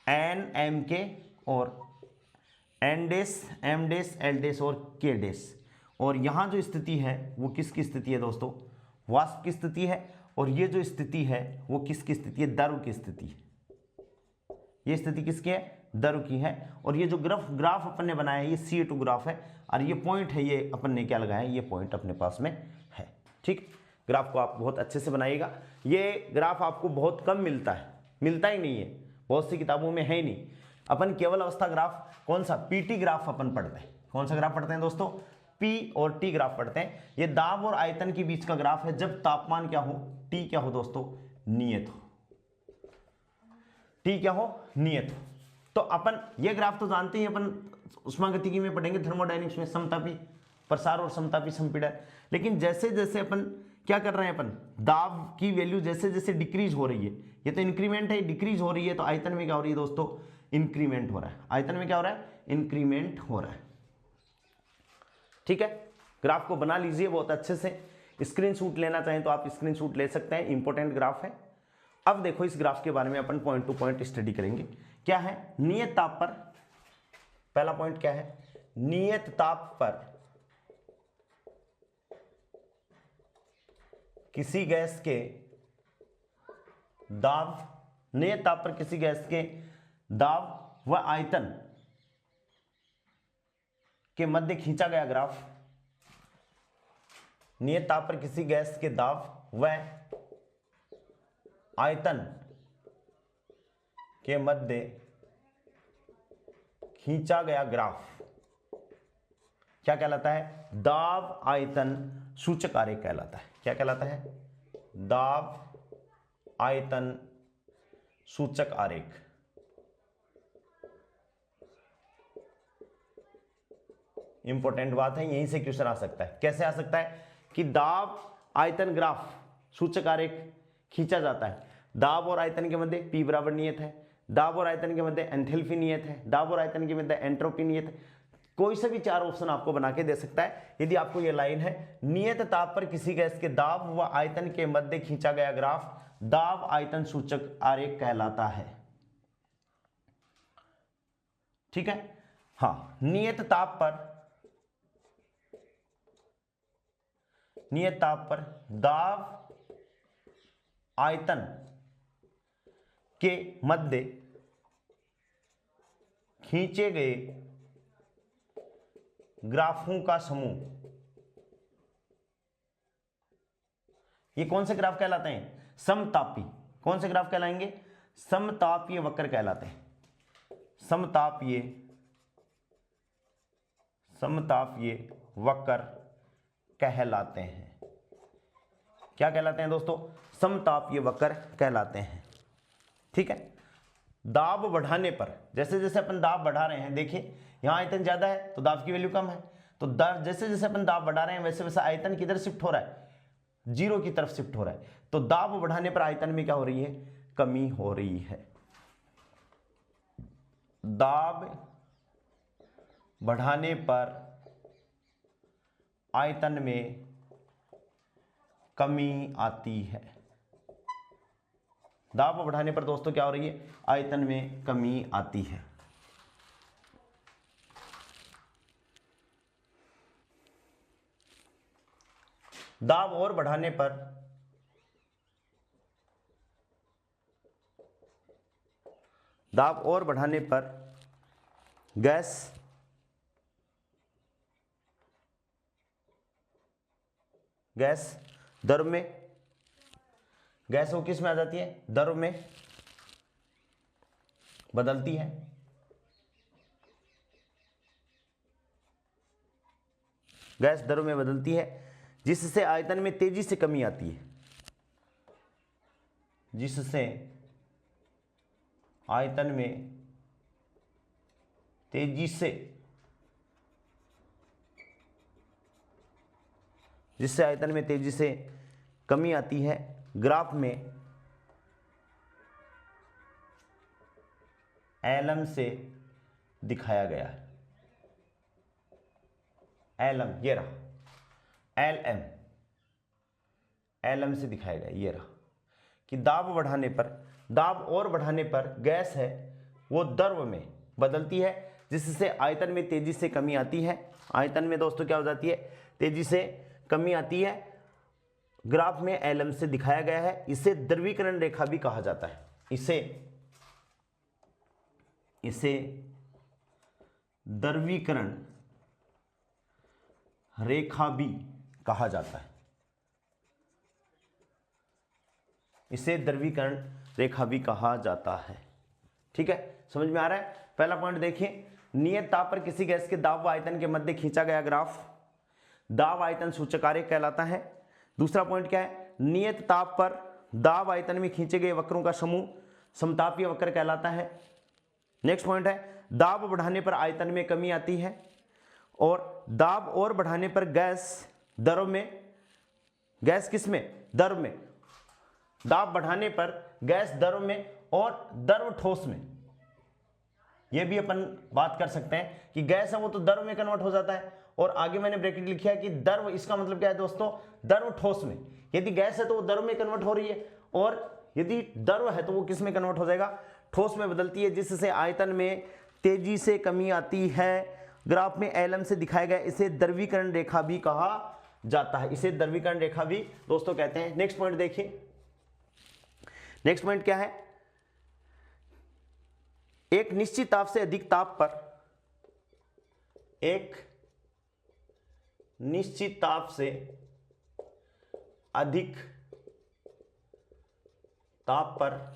S1: N M K, और N डेस M डेस L डेस और K डेस। और यहाँ जो स्थिति है वो किसकी स्थिति है दोस्तों? वाष्प की स्थिति है। और ये जो स्थिति है वो किसकी स्थिति है? द्रव की स्थिति है। ये स्थिति किसकी है? द्रव की है। और ये जो ग्राफ अपन ने बनाया है ये CO2 ग्राफ है, और ये पॉइंट है, ये अपन ने क्या लगाया है, ये पॉइंट अपने पास में है। ठीक, ग्राफ को आप बहुत अच्छे से बनाइएगा। ये ग्राफ आपको बहुत कम मिलता है, मिलता ही नहीं है, बहुत सी किताबों में है ही नहीं। अपन केवल अवस्था ग्राफ, कौन सा? PT ग्राफ अपन पढ़ते हैं। कौन सा ग्राफ पढ़ते हैं दोस्तों? P और T ग्राफ पढ़ते हैं। ये दाब और आयतन के बीच का ग्राफ है, जब तापमान क्या हो? T क्या हो दोस्तों? नियत हो। T क्या हो? नियत हो। तो अपन ये ग्राफ तो जानते ही, अपन उष्मागतिकी में पढ़ेंगे, थर्मोडायनेमिक्स में, समतापी प्रसार और समतापी संपीड़न। लेकिन जैसे जैसे अपन क्या कर रहे हैं, अपन दाब की वैल्यू जैसे जैसे डिक्रीज हो रही है, ये तो इंक्रीमेंट है, डिक्रीज हो रही है, तो आयतन में क्या हो रही है दोस्तों? इंक्रीमेंट हो रहा है। आयतन में क्या हो रहा है? इंक्रीमेंट हो रहा है। ठीक है, ग्राफ को बना लीजिए बहुत अच्छे से। स्क्रीनशॉट लेना चाहें तो आप स्क्रीनशॉट ले सकते हैं, इंपॉर्टेंट ग्राफ है। अब देखो इस ग्राफ के बारे में अपन पॉइंट टू पॉइंट स्टडी करेंगे। क्या है? नियत ताप पर, पहला पॉइंट क्या है? नियत ताप पर किसी गैस के दाब, नियत ताप पर किसी गैस के दाब व आयतन के मध्य खींचा गया ग्राफ। नियत ताप पर किसी गैस के दाब व आयतन के मध्य खींचा गया ग्राफ क्या कहलाता है? दाब आयतन सूचक आरेख कहलाता है। क्या कहलाता है? दाब आयतन सूचक आरेख। इंपॉर्टेंट बात है, यहीं से क्वेश्चन आ सकता है। कैसे आ सकता है? कि दाब आयतन ग्राफ सूचक आरेख खींचा जाता है। दाब और आयतन के मध्य P बराबर नियत है, दाब और आयतन के मध्य एंथैल्पी नियत है, दाब और आयतन के मध्य एंट्रोपी नियत है। कोई से भी चार ऑप्शन आपको बना के दे सकता है। यदि आपको ये लाइन है, नियत ताप पर किसी गैस के दाब व आयतन के मध्य खींचा गया ग्राफ दाब आयतन सूचक आरेख कहलाता है। ठीक है, हाँ, नियत ताप पर दाब आयतन के मध्य खींचे गए ग्राफों का समूह, ये कौन से ग्राफ कहलाते हैं? समतापी। कौन से ग्राफ कहलाएंगे? समतापीय वक्र कहलाते हैं। समतापीय वक्र कहलाते हैं। क्या कहलाते हैं दोस्तों? समतापीय वक्र कहलाते हैं। ठीक है, दाब बढ़ाने पर, जैसे जैसे अपन दाब बढ़ा रहे हैं, देखिए यहां आयतन ज्यादा है तो दाब की वैल्यू कम है, तो जैसे जैसे अपन दाब बढ़ा रहे हैं वैसे वैसे आयतन किधर शिफ्ट हो रहा है? जीरो की तरफ शिफ्ट हो रहा है। तो दाब बढ़ाने पर आयतन में क्या हो रही है? कमी हो रही है। दाब बढ़ाने पर आयतन में कमी आती है। दाब बढ़ाने पर दोस्तों क्या हो रही है? आयतन में कमी आती है। दाब और बढ़ाने पर गैस गैस द्रव में, गैस वो किस में आ जाती है, द्रव में बदलती है। गैस द्रव में बदलती है जिससे आयतन में तेजी से कमी आती है, जिससे आयतन में तेजी से, जिससे आयतन में तेजी से कमी आती है। ग्राफ में एलएम से दिखाया गया है। एलएम ये रहा, एलएम, एलएम से दिखाया गया ये रहा कि दाब बढ़ाने पर, दाब और बढ़ाने पर गैस है वो द्रव में बदलती है जिससे आयतन में तेजी से कमी आती है। आयतन में दोस्तों क्या हो जाती है, तेजी से कमी आती है। ग्राफ में एलएम से दिखाया गया है। इसे द्रवीकरण रेखा भी कहा जाता है। इसे द्रवीकरण रेखा भी कहा जाता है। इसे द्रवीकरण रेखा भी कहा जाता है। ठीक है, समझ में आ रहा है। पहला पॉइंट देखिए, नियत ताप पर किसी गैस के दाब व आयतन के मध्य खींचा गया ग्राफ दाब आयतन सूचक आरेख कहलाता है। दूसरा पॉइंट क्या है, नियत ताप पर दाब आयतन में खींचे गए वक्रों का समूह समतापीय वक्र कहलाता है। नेक्स्ट पॉइंट है, दाब बढ़ाने पर आयतन में कमी आती है और दाब और बढ़ाने पर गैस द्रव में, गैस किस में, द्रव में, दाब बढ़ाने पर गैस द्रव में और द्रव ठोस में। यह भी अपन बात कर सकते हैं कि गैस है वो तो द्रव में कन्वर्ट हो जाता है, और आगे मैंने ब्रैकेट लिखा है कि द्रव, इसका मतलब क्या है दोस्तों, द्रव ठोस में। यदि गैस है तो वो द्रव में कन्वर्ट हो रही है, और यदि द्रव है तो वो किस में कन्वर्ट हो जाएगा, ठोस में बदलती है, जिससे आयतन में तेजी से कमी आती है। ग्राफ में एलएम से दिखाया गया, इसे द्रवीकरण रेखा भी कहा जाता है। इसे द्रवीकरण रेखा भी दोस्तों कहते हैं। नेक्स्ट पॉइंट देखिए, नेक्स्ट पॉइंट क्या है, एक निश्चित ताप से अधिक ताप पर, एक निश्चित ताप से अधिक ताप पर,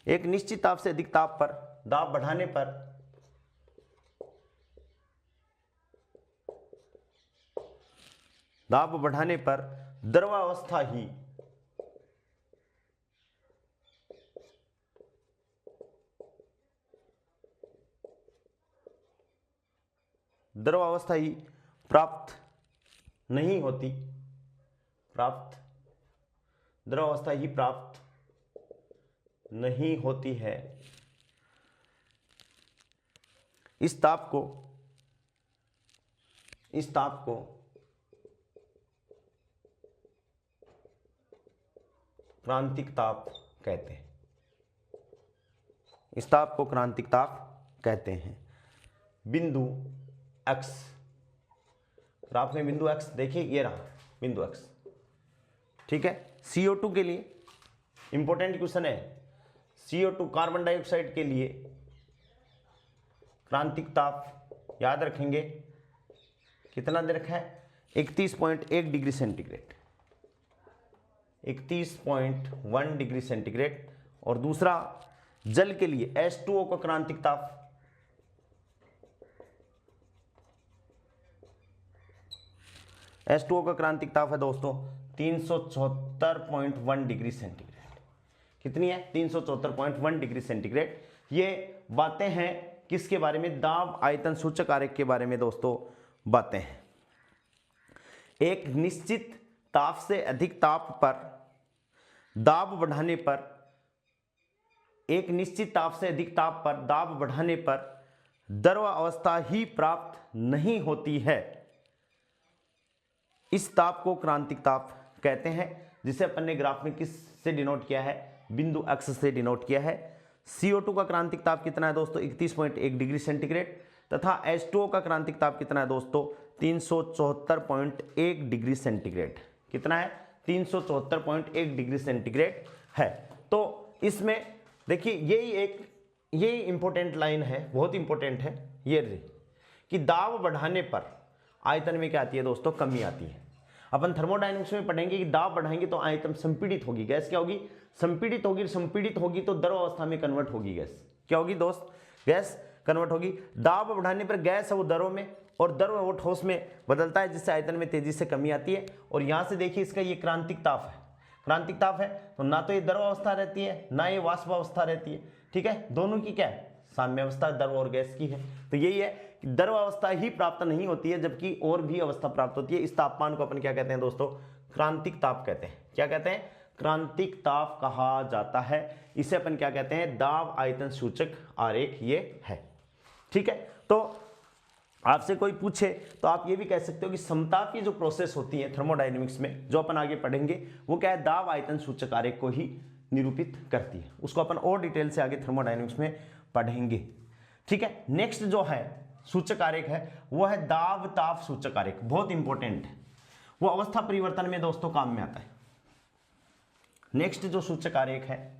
S1: एक निश्चित ताप से अधिक ताप पर दाब बढ़ाने पर द्रवावस्था ही प्राप्त नहीं होती, द्रवावस्था ही प्राप्त नहीं होती है। इस ताप को क्रांतिक ताप कहते हैं। इस ताप को क्रांतिक ताप कहते हैं। बिंदु x, ग्राफ में बिंदु x देखिए, ये रहा बिंदु x। ठीक है, CO2 के लिए इंपॉर्टेंट क्वेश्चन है, CO2 कार्बन डाइऑक्साइड के लिए क्रांतिक ताप याद रखेंगे, कितना दे रखा है, 31.1 डिग्री सेंटीग्रेड, 31.1 डिग्री सेंटीग्रेड। और दूसरा जल के लिए H2O का क्रांतिक ताप H2O का क्रांतिक ताप है दोस्तों 374.1 डिग्री सेंटीग्रेड। कितनी है, 374.1 डिग्री सेंटीग्रेड। ये बातें हैं किसके बारे में, दाब आयतन सूचक आरेख के बारे में दोस्तों बातें हैं। एक निश्चित ताप से अधिक ताप पर दाब बढ़ाने पर, एक निश्चित ताप से अधिक ताप पर दाब बढ़ाने पर द्रव अवस्था ही प्राप्त नहीं होती है। इस ताप को क्रांतिक ताप कहते हैं, जिसे अपन ने ग्राफ में किस से डिनोट किया है, बिंदु x से डिनोट किया है। CO2 का क्रांतिक ताप कितना है दोस्तों, 31.1 डिग्री सेंटीग्रेड, तथा H2O का क्रांतिक ताप कितना है दोस्तों, 374.1 डिग्री सेंटीग्रेड। कितना है, 374.1 डिग्री सेंटीग्रेड है। तो इसमें देखिए यही इंपॉर्टेंट लाइन है, बहुत इंपॉर्टेंट है ये कि दाब बढ़ाने पर आयतन में क्या आती है दोस्तों, कमी आती है। अपन थर्मोडायनेमिक्स में पढ़ेंगे कि दाब बढ़ाएंगे तो आयतन संपीड़ित होगी, गैस क्या होगी, संपीड़ित होगी, संपीड़ित होगी तो द्रव अवस्था में कन्वर्ट होगी, गैस क्या होगी दोस्त, गैस कन्वर्ट होगी। दाब बढ़ाने पर गैस है वो द्रव में और द्रव वो ठोस में बदलता है, जिससे आयतन में तेजी से कमी आती है। और यहाँ से देखिए इसका ये क्रांतिक ताप है, क्रांतिक ताप है तो ना तो ये द्रव अवस्था रहती है ना ये वाष्प अवस्था रहती है, ठीक है, दोनों की क्या है, साम्य अवस्था द्रव और गैस की है। तो यही है कि द्रव अवस्था ही प्राप्त नहीं होती है जबकि और भी अवस्था प्राप्त होती है। इस तापमान को अपन क्या कहते हैं दोस्तों, क्रांतिक ताप कहते हैं। क्या कहते हैं, क्रांतिक ताप कहा जाता है। इसे अपन क्या कहते हैं, दाब आयतन सूचक आरेख ये है, ठीक है। तो आपसे कोई पूछे तो आप ये भी कह सकते हो कि समतापीय जो प्रोसेस होती है थर्मोडायनेमिक्स में, जो अपन आगे पढ़ेंगे, वो क्या है, दाब आयतन सूचक आरेख को ही निरूपित करती है। उसको अपन और डिटेल से आगे थर्मोडायनेमिक्स में पढ़ेंगे, ठीक है। नेक्स्ट जो है सूचक आरेख है वो है दाब ताप सूचक आरेख, बहुत इंपॉर्टेंट है, वो अवस्था परिवर्तन में दोस्तों काम में आता है। नेक्स्ट जो सूचक आरेख है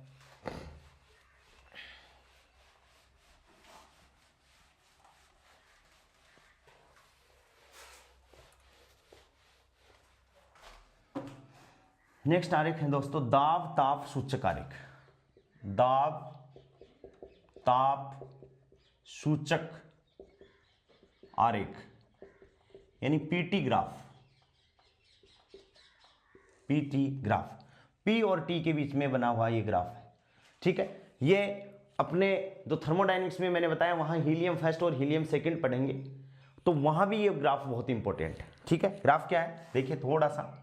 S1: नेक्स्ट आरेख है दोस्तों दाब ताप सूचक आरेख, दाब ताप सूचक आरेख यानी PT graph, PT graph, P और टी के बीच में बना हुआ ये ग्राफ है, ठीक है। ये अपने जो थर्मोडायनेमिक्स में मैंने बताया वहां हीलियम फर्स्ट और हीलियम सेकंड पढ़ेंगे, तो वहां भी ये ग्राफ बहुत इंपॉर्टेंट है, ठीक है। ग्राफ क्या है देखिए थोड़ा सा,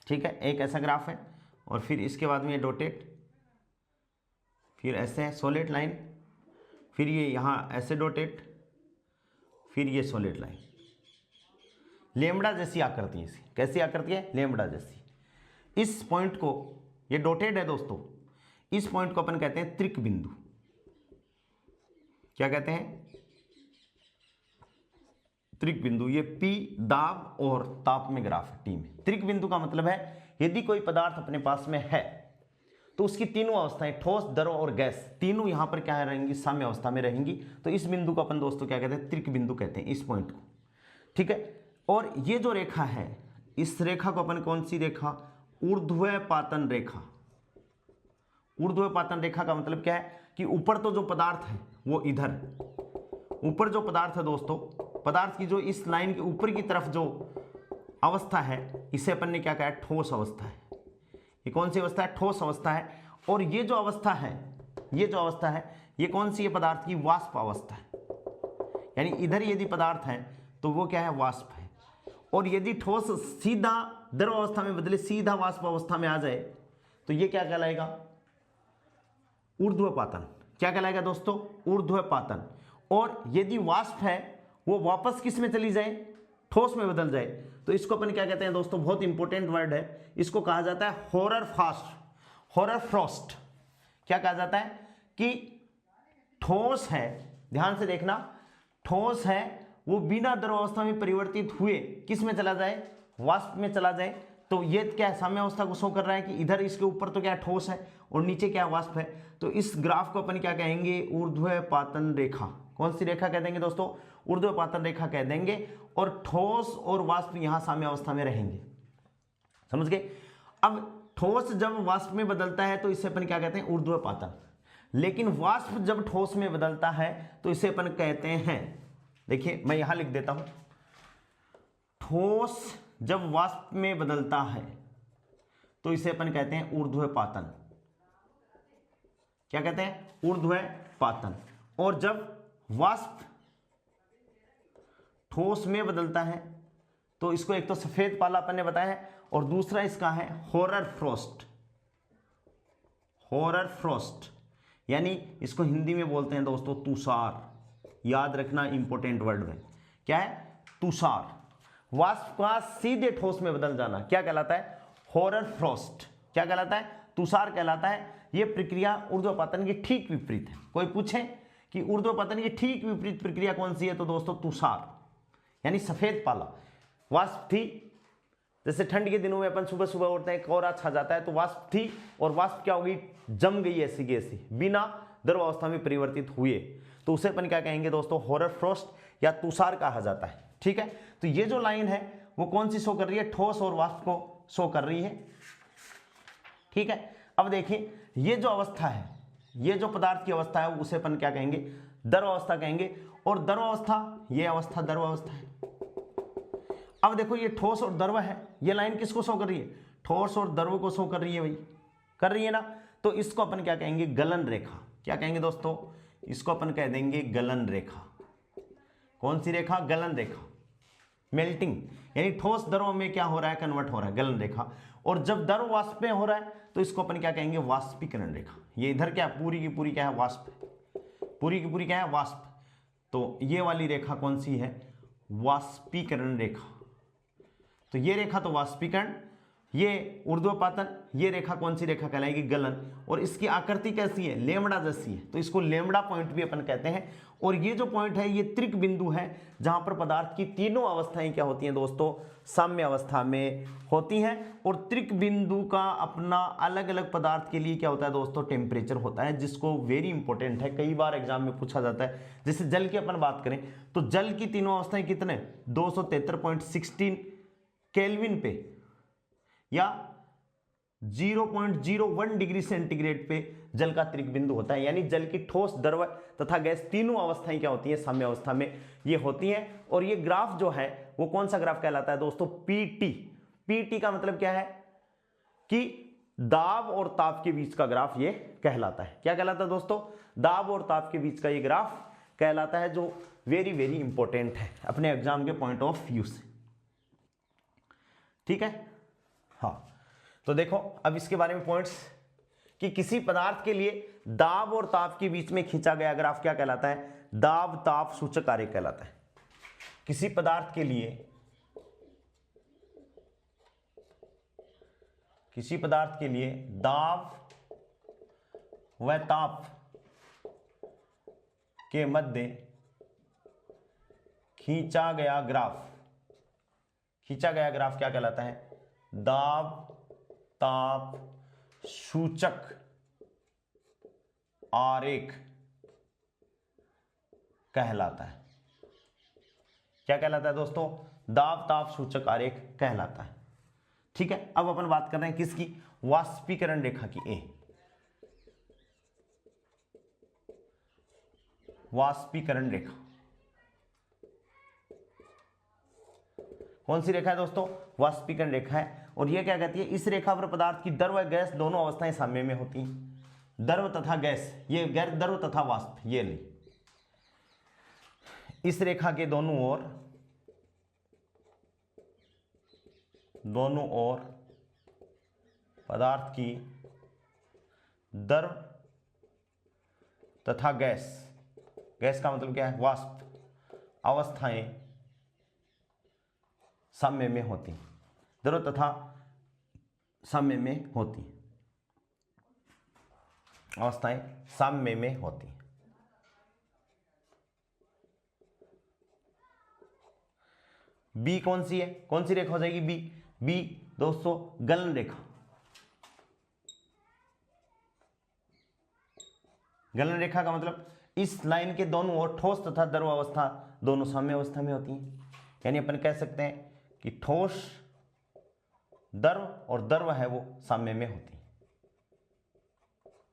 S1: ठीक है, एक ऐसा ग्राफ है और फिर इसके बाद में ये डॉटेड, फिर ऐसे है सॉलिड लाइन, फिर ये यहाँ ऐसे डॉटेड, फिर ये सॉलिड लाइन, लेमड़ा जैसी आकृति है इसकी, कैसी आकृति है, लेमड़ा जैसी। इस पॉइंट को, ये डॉटेड है दोस्तों, इस पॉइंट को अपन कहते हैं त्रिक बिंदु। क्या कहते हैं, त्रिक बिंदु। ये पी दाब और ताप में ग्राफ है, टी में। त्रिक बिंदु का मतलब है यदि कोई पदार्थ अपने पास में है तो उसकी तीनों अवस्थाएं ठोस, द्रव और गैस, तीनों यहां पर क्या रहेंगी, साम्य अवस्था में रहेंगी। तो इस बिंदु को अपन दोस्तों क्या कहते हैं, त्रिक बिंदु कहते हैं, इस पॉइंट को, ठीक है। और ये जो रेखा है, इस रेखा को अपन कौन सी रेखा, ऊर्ध्वपातन रेखा। ऊर्ध्वपातन रेखा का मतलब क्या है कि ऊपर तो जो पदार्थ है वो इधर, ऊपर जो पदार्थ है दोस्तों, पदार्थ की जो इस लाइन के ऊपर की तरफ जो अवस्था है, इसे अपन ने क्या कहा, ठोस अवस्था है। ये कौन सी अवस्था है, ठोस अवस्था है। और ये जो अवस्था है, ये जो अवस्था है, ये कौन सी है, पदार्थ की वाष्प अवस्था है। यानी इधर यदि पदार्थ है तो वो क्या है, वाष्प है। और यदि ठोस सीधा द्रव अवस्था में बदले, सीधा वाष्प अवस्था में आ जाए तो ये क्या कहलाएगा, ऊर्ध्वपातन। क्या कहलाएगा दोस्तों, ऊर्ध्वपातन। और यदि वाष्प है वो वापस किस में चली जाए, ठोस में बदल जाए, तो इसको अपन क्या कहते हैं दोस्तों, बहुत इंपॉर्टेंट वर्ड है, इसको कहा जाता है हॉरर फास्ट, हॉरर फ्रॉस्ट। क्या कहा जाता है कि ठोस है, ध्यान से देखना, ठोस है वो बिना द्रव अवस्था में परिवर्तित हुए किस में चला जाए, वाष्प में चला जाए। तो ये क्या है, साम्य अवस्था को शो कर रहा है कि इधर इसके ऊपर तो क्या ठोस है और नीचे क्या वाष्प है। तो इस ग्राफ को अपन क्या कहेंगे, ऊर्ध्वपातन रेखा। कौन सी रेखा कह देंगे दोस्तों, ऊर्ध्वपातन रेखा कह देंगे। और ठोस और वाष्प यहां साम्य अवस्था में रहेंगे, समझ गए। अब ठोस जब वाष्प में बदलता है तो इसे अपन क्या कहते हैं, ऊर्ध्वपातन। लेकिन वाष्प जब ठोस में बदलता है तो इसे अपन कहते हैं, देखिए मैं यहां लिख देता हूं, ठोस जब वाष्प में बदलता है तो इसे अपन कहते हैं ऊर्ध्वपातन। क्या कहते हैं, ऊर्ध्वपातन। और जब वाष्प ठोस में बदलता है तो इसको एक तो सफेद पाला अपन ने बताया है और दूसरा इसका है हॉरर फ्रॉस्ट। हॉरर फ्रॉस्ट यानी इसको हिंदी में बोलते हैं दोस्तों तुषार। याद रखना, इंपॉर्टेंट वर्ड है, क्या है, तुषार। वाष्प का सीधे ठोस में बदल जाना क्या कहलाता है, हॉरर फ्रॉस्ट। क्या कहलाता है, तुषार कहलाता है। यह प्रक्रिया ऊर्ध्वपातन की ठीक विपरीत है। कोई पूछे कि ऊर्ध्वपातन की ठीक विपरीत प्रक्रिया कौन सी है, तो दोस्तों तुषार यानी सफेद पाला। वाष्प थी, जैसे ठंड के दिनों में अपन सुबह सुबह उठते हैं, कोहरा छा जाता है, तो वाष्प थी और वाष्प क्या हो गई, जम गई ऐसी की ऐसी, बिना द्रव अवस्था में परिवर्तित हुए, तो उसे अपन क्या कहेंगे दोस्तों, होररफ्रॉस्ट या तुषार कहा जाता है। ठीक है, तो ये जो लाइन है वो कौन सी शो कर रही है, ठोस और वाष्प को शो कर रही है। ठीक है, अब देखिए ये जो अवस्था है, ये जो पदार्थ की अवस्था है उसे अपन क्या कहेंगे, द्रव अवस्था कहेंगे। और द्रव अवस्था, ये अवस्था द्रव अवस्था है। अब देखो ये ठोस और द्रव है, ये लाइन किसको शो कर रही है, ठोस और द्रव को शो कर रही है भाई, कर रही है ना। तो इसको अपन क्या कहेंगे, गलन रेखा। क्या कहेंगे दोस्तों, इसको अपन कह देंगे गलन रेखा। कौन सी रेखा, गलन रेखा, मेल्टिंग, यानी ठोस द्रव में क्या हो रहा है, कन्वर्ट हो रहा है, गलन रेखा। और जब द्रव वाष्प में हो रहा है तो इसको अपन क्या कहेंगे, वाष्पीकरण रेखा। ये इधर क्या पूरी की पूरी क्या है, वाष्प, पूरी की पूरी क्या है, वाष्प। तो ये वाली रेखा कौन सी है, वाष्पीकरण रेखा। तो ये रेखा तो वाष्पीकरण, ये ऊर्ध्वपातन, ये रेखा कौन सी रेखा कहलाएगी, गलन। और इसकी आकृति कैसी है, लेमड़ा जैसी है, तो इसको लेमड़ा पॉइंट भी अपन कहते हैं। और ये जो पॉइंट है ये त्रिक बिंदु है, जहां पर पदार्थ की तीनों अवस्थाएं क्या होती हैं दोस्तों, साम्य अवस्था में होती हैं। और त्रिक बिंदु का अपना अलग अलग पदार्थ के लिए क्या होता है दोस्तों, टेम्परेचर होता है, जिसको वेरी इंपॉर्टेंट है, कई बार एग्जाम में पूछा जाता है। जैसे जल की अपन बात करें तो जल की तीनों अवस्थाएं कितने, 273.16 केल्विन पे या 0.01 डिग्री सेंटीग्रेड पे जल का त्रिक बिंदु होता है। यानी जल की ठोस, द्रव तथा गैस तीनों अवस्थाएं क्या होती हैं, साम्य अवस्था में ये होती हैं। और ये ग्राफ जो है वो कौन सा ग्राफ कहलाता है दोस्तों, पीटी। पीटी का मतलब क्या है कि दाब और ताप के बीच का ग्राफ ये कहलाता है। क्या कहलाता है दोस्तों, दाब और ताप के बीच का ये ग्राफ कहलाता है, जो वेरी वेरी इंपॉर्टेंट है अपने एग्जाम के पॉइंट ऑफ व्यू से। ठीक है, हाँ, तो देखो अब इसके बारे में पॉइंट्स, कि किसी पदार्थ के लिए दाब और ताप के बीच में खींचा गया ग्राफ क्या कहलाता है, दाब ताप सूचक आरेख कहलाता है। किसी पदार्थ के लिए, किसी पदार्थ के लिए दाब व ताप के मध्य खींचा गया ग्राफ, खींचा गया ग्राफ क्या कहलाता है, दाब ताप सूचक आरेख कहलाता है। क्या कहलाता है दोस्तों, दाब ताप सूचक आरेख कहलाता है। ठीक है, अब अपन बात कर रहे हैं किसकी, वाष्पीकरण रेखा की, ए, वाष्पीकरण रेखा। कौन सी रेखा है दोस्तों, वाष्पीकरण रेखा है। और यह क्या कहती है, इस रेखा पर पदार्थ की द्रव व गैस दोनों अवस्थाएं साम्य में होती हैं। द्रव तथा गैस, ये गैर द्रव तथा वाष्प, ये ली, इस रेखा के दोनों ओर पदार्थ की द्रव तथा गैस, गैस का मतलब क्या है, वाष्प अवस्थाएं साम्य में होती, द्रव तथा साम्य में होती, अवस्थाएं साम्य में होती। बी कौन सी है, कौन सी रेखा हो जाएगी, बी, बी दोस्तों गलन रेखा। गलन रेखा का मतलब इस लाइन के दोनों ओर ठोस तथा द्रव अवस्था दोनों साम्य अवस्था में होती हैं। यानी अपन कह सकते हैं कि ठोस, द्रव और द्रव है वो साम्य में होती है।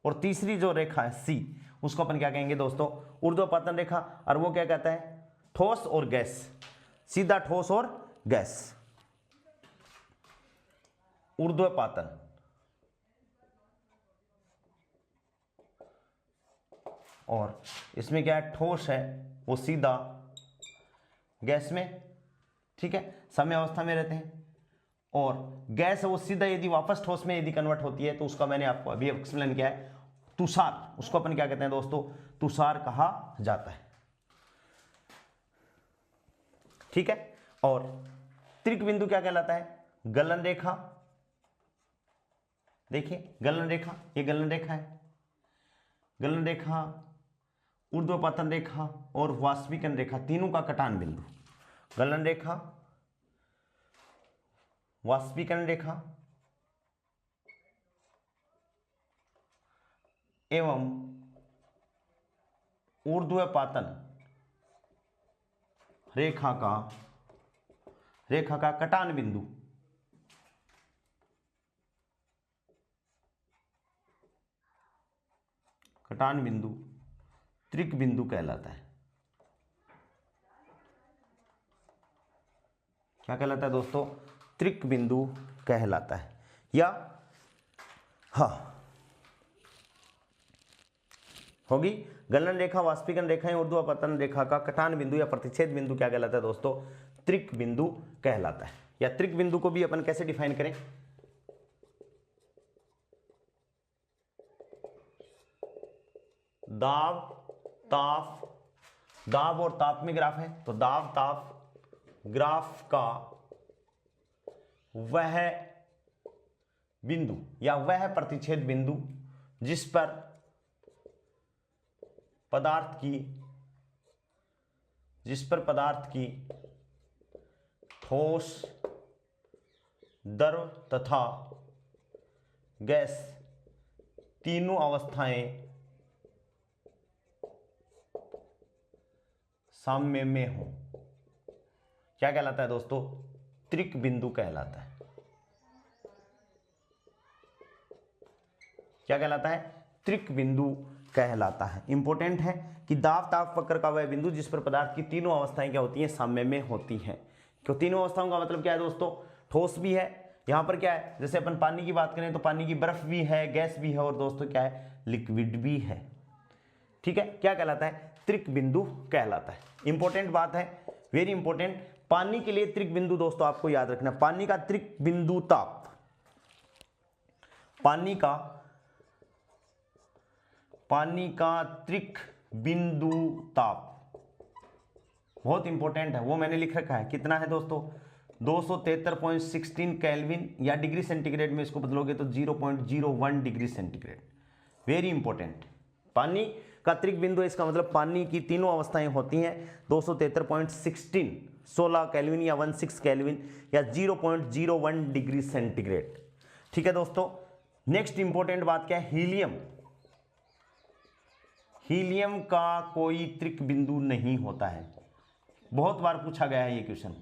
S1: और तीसरी जो रेखा है सी, उसको अपन क्या कहेंगे दोस्तों, ऊर्ध्वपातन रेखा। और वो क्या कहता है, ठोस और गैस, सीधा ठोस और गैस, ऊर्ध्वपातन। और इसमें क्या है, ठोस है वो सीधा गैस में, ठीक है, साम्य अवस्था में रहते हैं। और गैस है वो सीधा यदि वापस ठोस में यदि कन्वर्ट होती है तो उसका मैंने आपको अभी एक्सप्लेन किया है, तुषार, उसको अपन क्या कहते हैं दोस्तों, तुषार कहा जाता है। ठीक है, और त्रिक बिंदु क्या कहलाता है, गलन रेखा। देखिए गलन रेखा, ये गलन रेखा है, गलन रेखा, ऊर्ध्वपातन रेखा और वाष्पीकरण रेखा, तीनों का कटान बिंदु। गलन रेखा, वाष्पीकरण रेखा एवं ऊर्ध्वपातन रेखा का कटान बिंदु त्रिक बिंदु कहलाता है। क्या कहलाता है दोस्तों? त्रिक बिंदु कहलाता है। या होगी गलन रेखा, वाष्पीकरण रेखा, ऊर्ध्वपतन रेखा का कटान बिंदु या प्रतिच्छेद बिंदु क्या कहलाता है दोस्तों? त्रिक बिंदु कहलाता है। या त्रिक बिंदु को भी अपन कैसे डिफाइन करें? दाब और ताप में ग्राफ है, तो दाब ताप ग्राफ का वह बिंदु या वह प्रतिच्छेद बिंदु जिस पर पदार्थ की ठोस, द्रव तथा गैस तीनों अवस्थाएं साम्य में हो, क्या कहलाता है दोस्तों? त्रिक बिंदु कहलाता है। क्या कहलाता है? त्रिक बिंदु कहलाता है। इंपॉर्टेंट है कि दाब ताप वक्र का वह बिंदु जिस पर पदार्थ की तीनों अवस्थाएं क्या होती हैं? साम्य में होती हैं। क्यों तीनों अवस्थाओं का मतलब क्या है दोस्तों? ठोस भी है, यहां पर क्या है, जैसे अपन पानी की बात करें तो पानी की बर्फ भी है, गैस भी है, और दोस्तों क्या है? लिक्विड भी है। ठीक है, क्या कहलाता है? त्रिक बिंदु कहलाता है। इंपॉर्टेंट बात है, वेरी इंपॉर्टेंट। पानी के लिए त्रिक बिंदु दोस्तों आपको याद रखना, पानी का त्रिक बिंदु ताप, पानी का त्रिक बिंदु ताप बहुत इंपॉर्टेंट है, वो मैंने लिख रखा है। कितना है दोस्तों? 273.16 केल्विन, या डिग्री सेंटीग्रेड में इसको बदलोगे तो 0.01 डिग्री सेंटीग्रेड। Very important. पानी का त्रिक बिंदु, इसका मतलब पानी की तीनों अवस्थाएं होती हैं 273.16 16 केल्विन या 16 केल्विन या 0.01 डिग्री सेंटीग्रेड। ठीक है दोस्तों, नेक्स्ट इंपॉर्टेंट बात क्या है? हीलियम का कोई त्रिक बिंदु नहीं होता है। बहुत बार पूछा गया है ये क्वेश्चन।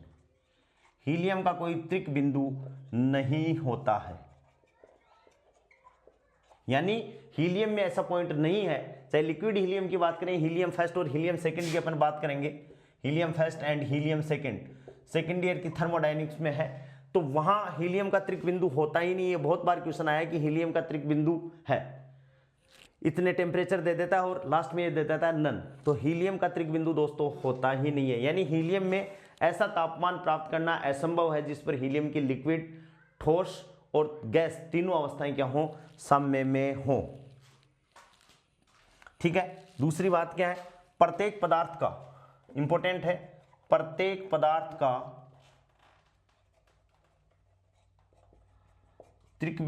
S1: हीलियम का कोई त्रिक बिंदु नहीं होता है, यानी हीलियम में ऐसा पॉइंट नहीं है। चाहे लिक्विड हीलियम की बात करें, हीलियम फर्स्ट और हीलियम सेकंड की अपन बात करेंगे, helium first and helium second year की थर्मोडायनेमिक्स में है, तो वहां हीलियम का त्रिक बिंदु होता ही नहीं है। बहुत बार क्वेश्चन आया कि हीलियम का त्रिक बिंदु है, इतने टेम्परेचर दे देता है और लास्ट में ये दे देता है नन, तो हीलियम का त्रिक बिंदु दोस्तों होता ही नहीं है। यानी हीलियम में ऐसा तापमान प्राप्त करना असंभव है जिस पर हीलियम की लिक्विड, ठोस और गैस तीनों अवस्थाएं क्या हो? साम्य में हो। ठीक है, दूसरी बात क्या है? प्रत्येक पदार्थ का, इंपॉर्टेंट है, प्रत्येक पदार्थ का त्रिक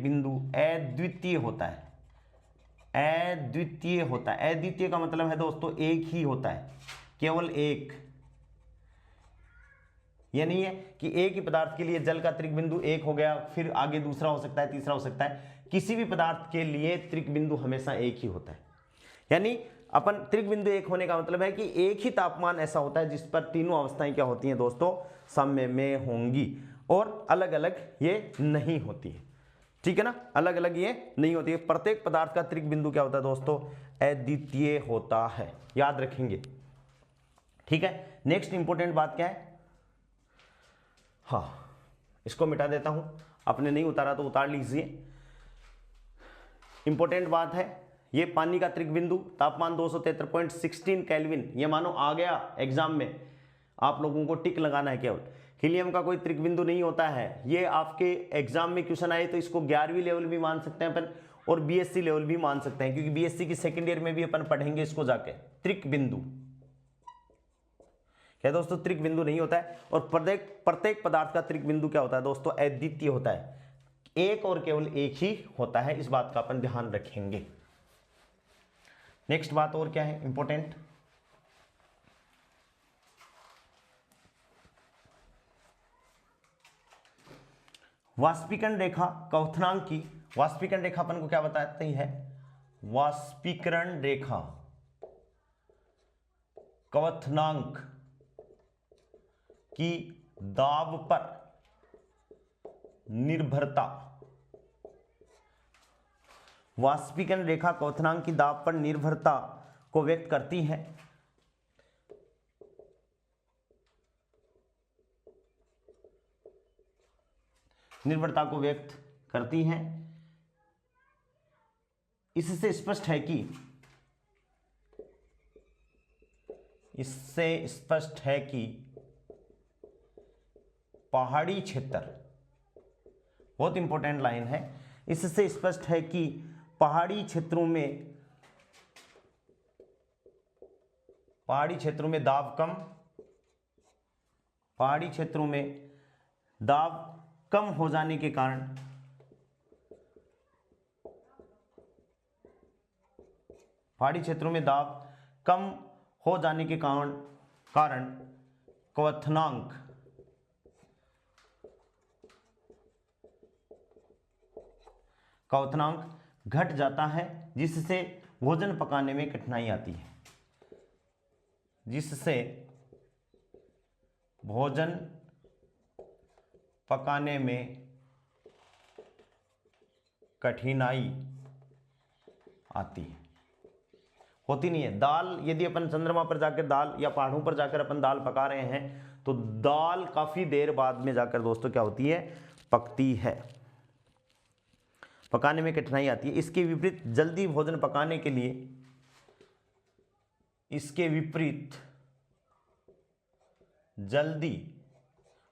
S1: बिंदु अद्वितीय होता है। अद्वितीय होता है, अद्वितीय का मतलब है दोस्तों एक ही होता है, केवल एक। यह नहीं है कि एक ही पदार्थ के लिए जल का त्रिक बिंदु एक हो गया, फिर आगे दूसरा हो सकता है, तीसरा हो सकता है। किसी भी पदार्थ के लिए त्रिक बिंदु हमेशा एक ही होता है। यानी अपन त्रिक बिंदु एक होने का मतलब है कि एक ही तापमान ऐसा होता है जिस पर तीनों अवस्थाएं क्या होती हैं दोस्तों? साम्य में होंगी, और अलग अलग ये नहीं होती है। ठीक है ना, अलग अलग ये नहीं होती है। प्रत्येक पदार्थ का त्रिक बिंदु क्या होता है दोस्तों? अद्वितीय होता है, याद रखेंगे। ठीक है, नेक्स्ट इंपॉर्टेंट बात क्या है? इसको मिटा देता हूं, आपने नहीं उतारा तो उतार लीजिए। इंपॉर्टेंट बात है, ये पानी का त्रिक बिंदु तापमान 273.16 केल्विन, ये मानो आ गया एग्जाम में, आप लोगों को टिक लगाना है केवल। हीलियम का कोई त्रिक बिंदु नहीं होता है, ये आपके एग्जाम में क्वेश्चन आए तो इसको 11वीं लेवल भी मान सकते हैं अपन, और बीएससी लेवल भी मान सकते हैं, क्योंकि बीएससी की सेकेंड ईयर में भी अपन पढ़ेंगे इसको जाके। त्रिक बिंदु क्या दोस्तों? त्रिक बिंदु नहीं होता है। और प्रत्येक पदार्थ का त्रिक बिंदु क्या होता है दोस्तों? अद्वितीय होता है, एक और केवल एक ही होता है। इस बात का अपन ध्यान रखेंगे। नेक्स्ट बात और क्या है इंपॉर्टेंट? वाष्पीकरण रेखा क्वथनांक की, वाष्पीकरण रेखा अपन को क्या बताती है, वाष्पीकरण रेखा क्वथनांक की दाब पर निर्भरता, वाष्पीकरण रेखा क्वथनांक की दाब पर निर्भरता को व्यक्त करती है। निर्भरता को व्यक्त करती हैं। इससे स्पष्ट है कि, इससे स्पष्ट है कि पहाड़ी क्षेत्र, बहुत इंपॉर्टेंट लाइन है, इससे स्पष्ट है कि पहाड़ी क्षेत्रों में दाब कम, पहाड़ी क्षेत्रों में दाब कम हो जाने के कारण, पहाड़ी क्षेत्रों में दाब कम हो जाने के कारण क्वथनांक घट जाता है, जिससे भोजन पकाने में कठिनाई आती है, जिससे भोजन पकाने में कठिनाई आती है। होती नहीं है दाल, यदि अपन चंद्रमा पर जाकर दाल या पहाड़ों पर जाकर अपन दाल पका रहे हैं तो दाल काफी देर बाद में जाकर दोस्तों क्या होती है, पकती है, पकाने में कठिनाई आती है। इसके विपरीत जल्दी भोजन पकाने के लिए, इसके विपरीत जल्दी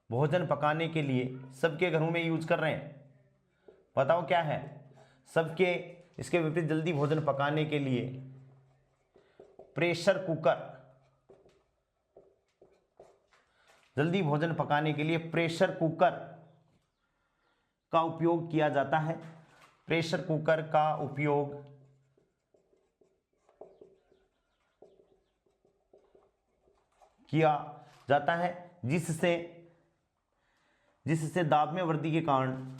S1: भोजन पकाने के लिए सबके घरों में यूज कर रहे हैं, बताओ क्या है, सबके, इसके विपरीत जल्दी भोजन पकाने के लिए प्रेशर कुकर, जल्दी भोजन पकाने के लिए प्रेशर कुकर का उपयोग किया जाता है, प्रेशर कुकर का उपयोग किया जाता है, जिससे दाब में वृद्धि के कारण,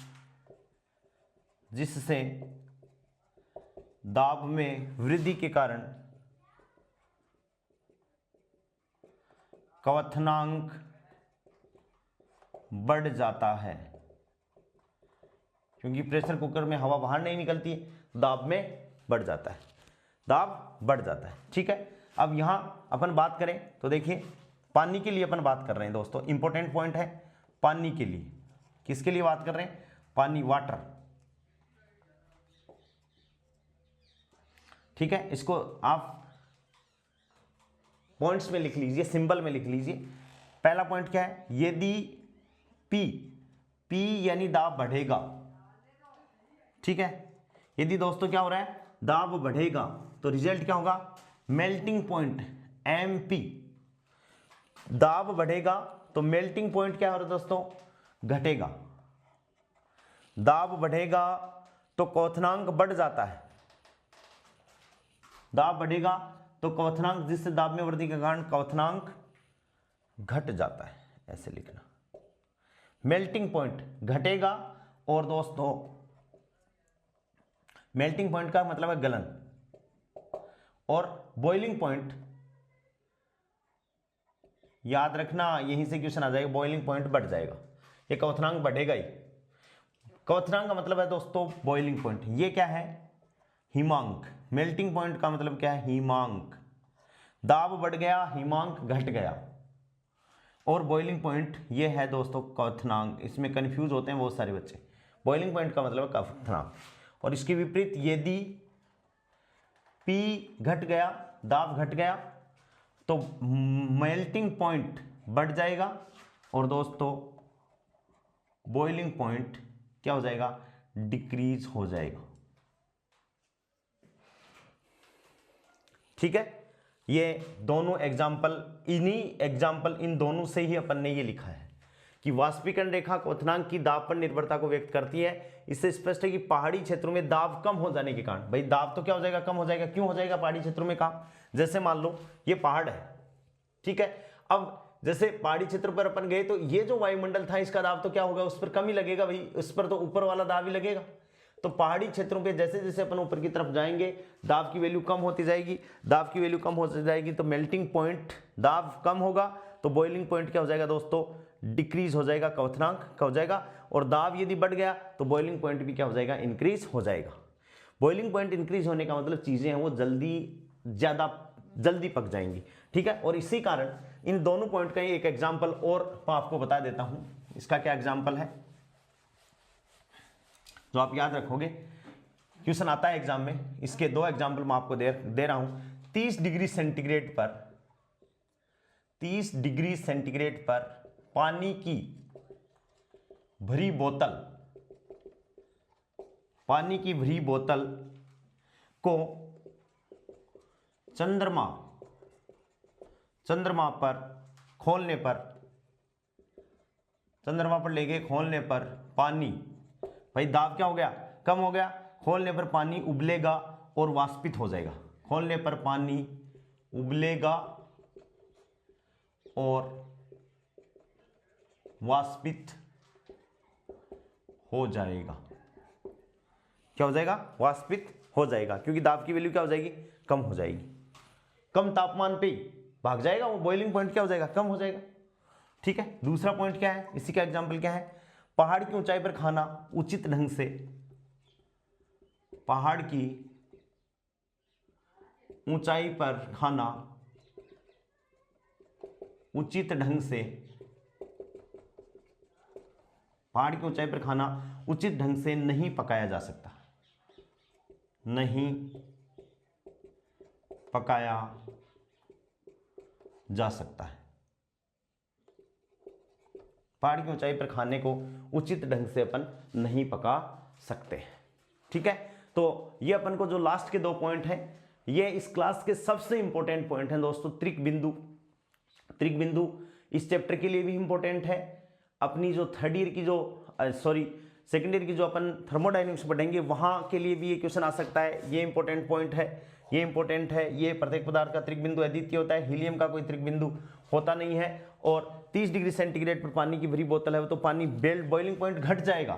S1: जिससे दाब में वृद्धि के कारण क्वथनांक बढ़ जाता है, क्योंकि प्रेशर कुकर में हवा बाहर नहीं निकलती है, दाब में बढ़ जाता है, दाब बढ़ जाता है। ठीक है, अब यहां अपन बात करें तो देखिए पानी के लिए अपन बात कर रहे हैं दोस्तों, इंपॉर्टेंट पॉइंट है, पानी के लिए, किसके लिए बात कर रहे हैं, पानी, वाटर। ठीक है, इसको आप पॉइंट्स में लिख लीजिए, सिंबल में लिख लीजिए। पहला पॉइंट क्या है, यदि P यानी दाब बढ़ेगा, ठीक है, यदि दोस्तों क्या हो रहा है, दाब बढ़ेगा तो रिजल्ट क्या होगा, मेल्टिंग पॉइंट MP, दाब बढ़ेगा तो मेल्टिंग पॉइंट क्या हो रहा है दोस्तों, घटेगा, दाब बढ़ेगा तो क्वथनांक बढ़ जाता है, दाब बढ़ेगा तो क्वथनांक, जिससे दाब में वृद्धि के कारण क्वथनांक घट जाता है, ऐसे लिखना, मेल्टिंग पॉइंट घटेगा, और दोस्तों मेल्टिंग पॉइंट का मतलब है गलन, और बॉइलिंग पॉइंट याद रखना, यहीं से क्वेश्चन आ जाएगा, बॉइलिंग पॉइंट बढ़ जाएगा, ये क्वथनांक बढ़ेगा ही, क्वथनांक का मतलब है दोस्तों बॉइलिंग पॉइंट, ये क्या है, हिमांक, मेल्टिंग पॉइंट का मतलब क्या है, हिमांक, दाब बढ़ गया, हिमांक घट गया, और बॉइलिंग पॉइंट ये है दोस्तों क्वथनांक, इसमें कंफ्यूज होते हैं बहुत सारे बच्चे, बॉइलिंग पॉइंट का मतलब है क्वथनांक, और इसके विपरीत यदि P घट गया, दाब घट गया तो मेल्टिंग पॉइंट बढ़ जाएगा, और दोस्तों बॉइलिंग पॉइंट क्या हो जाएगा, डिक्रीज हो जाएगा। ठीक है, ये दोनों एग्जाम्पल, इन दोनों से ही अपन ने ये लिखा है कि वाष्पीकरण रेखा क्वथनांक की दाब पर निर्भरता को व्यक्त करती है। इससे स्पष्ट है कि पहाड़ी क्षेत्रों में दाब कम हो जाने के कारण, भाई दाब तो क्या हो जाएगा, कम हो जाएगा, क्यों हो जाएगा पहाड़ी क्षेत्रों में काम, जैसे मान लो ये पहाड़ है, ठीक है, अब जैसे पहाड़ी क्षेत्र पर अपन गए तो ये जो वायुमंडल था इसका दाब तो क्या होगा, उस पर कम ही लगेगा भाई, उस पर तो ऊपर वाला दाब ही लगेगा। तो पहाड़ी क्षेत्रों पे जैसे जैसे अपन ऊपर की तरफ जाएंगे दाब की वैल्यू कम होती जाएगी, दाब की वैल्यू कम होती जाएगी तो मेल्टिंग पॉइंट दाब कम होगा, तो बॉइलिंग पॉइंट क्या हो जाएगा दोस्तों, डिक्रीज हो जाएगा, क्वथनांक क्या हो जाएगा, और दाब यदि बढ़ गया तो बॉइलिंग पॉइंट भी क्या हो जाएगा, इंक्रीज हो जाएगा। बॉइलिंग पॉइंट इंक्रीज होने का मतलब चीजें हैं वो जल्दी पक जाएंगी, ठीक है। और इसी कारण इन दोनों पॉइंट का एक एग्जांपल और मैं आपको बता देता हूं, इसका क्या एग्जांपल है जो आप याद रखोगे, क्वेश्चन आता है एग्जाम में, इसके दो एग्जांपल मैं आपको दे रहा हूं। 30 डिग्री सेंटीग्रेड पर पानी की भरी बोतल को चंद्रमा पर खोलने पर पानी, भाई दाब क्या हो गया, कम हो गया, खोलने पर पानी उबलेगा और वाष्पित हो जाएगा, खोलने पर पानी उबलेगा और वाष्पित हो जाएगा। क्या हो जाएगा, वाष्पित हो जाएगा, क्योंकि दाब की वैल्यू क्या हो जाएगी, कम हो जाएगी। कम तापमान पे भाग जाएगा वो, बॉइलिंग पॉइंट क्या हो जाएगा, कम हो जाएगा, ठीक है। दूसरा पॉइंट क्या है, इसी का एग्जांपल क्या है, पहाड़ की ऊंचाई पर खाना उचित ढंग से, पहाड़ की ऊंचाई पर खाना उचित ढंग से, पहाड़ की ऊंचाई पर खाना उचित ढंग से नहीं पकाया जा सकता, नहीं पकाया जा सकता है। पहाड़ की ऊंचाई पर खाने को उचित ढंग से अपन नहीं पका सकते, ठीक है। तो ये अपन को जो लास्ट के दो पॉइंट हैं ये इस क्लास के सबसे इंपॉर्टेंट पॉइंट हैं दोस्तों। त्रिक बिंदु इस चैप्टर के लिए भी इंपॉर्टेंट है। अपनी जो थर्ड ईयर की जो सेकेंड ईयर की जो अपन थर्मोडायनेमिक्स पढ़ेंगे वहां के लिए भी ये क्वेश्चन आ सकता है। ये इंपॉर्टेंट पॉइंट है, ये इंपॉर्टेंट है। ये प्रत्येक पदार्थ का त्रिक बिंदु अद्वितीय होता है, हीलियम का कोई त्रिक बिंदु होता नहीं है। और 30 डिग्री सेंटीग्रेड पर पानी की भरी बोतल है तो पानी बॉइलिंग पॉइंट घट जाएगा।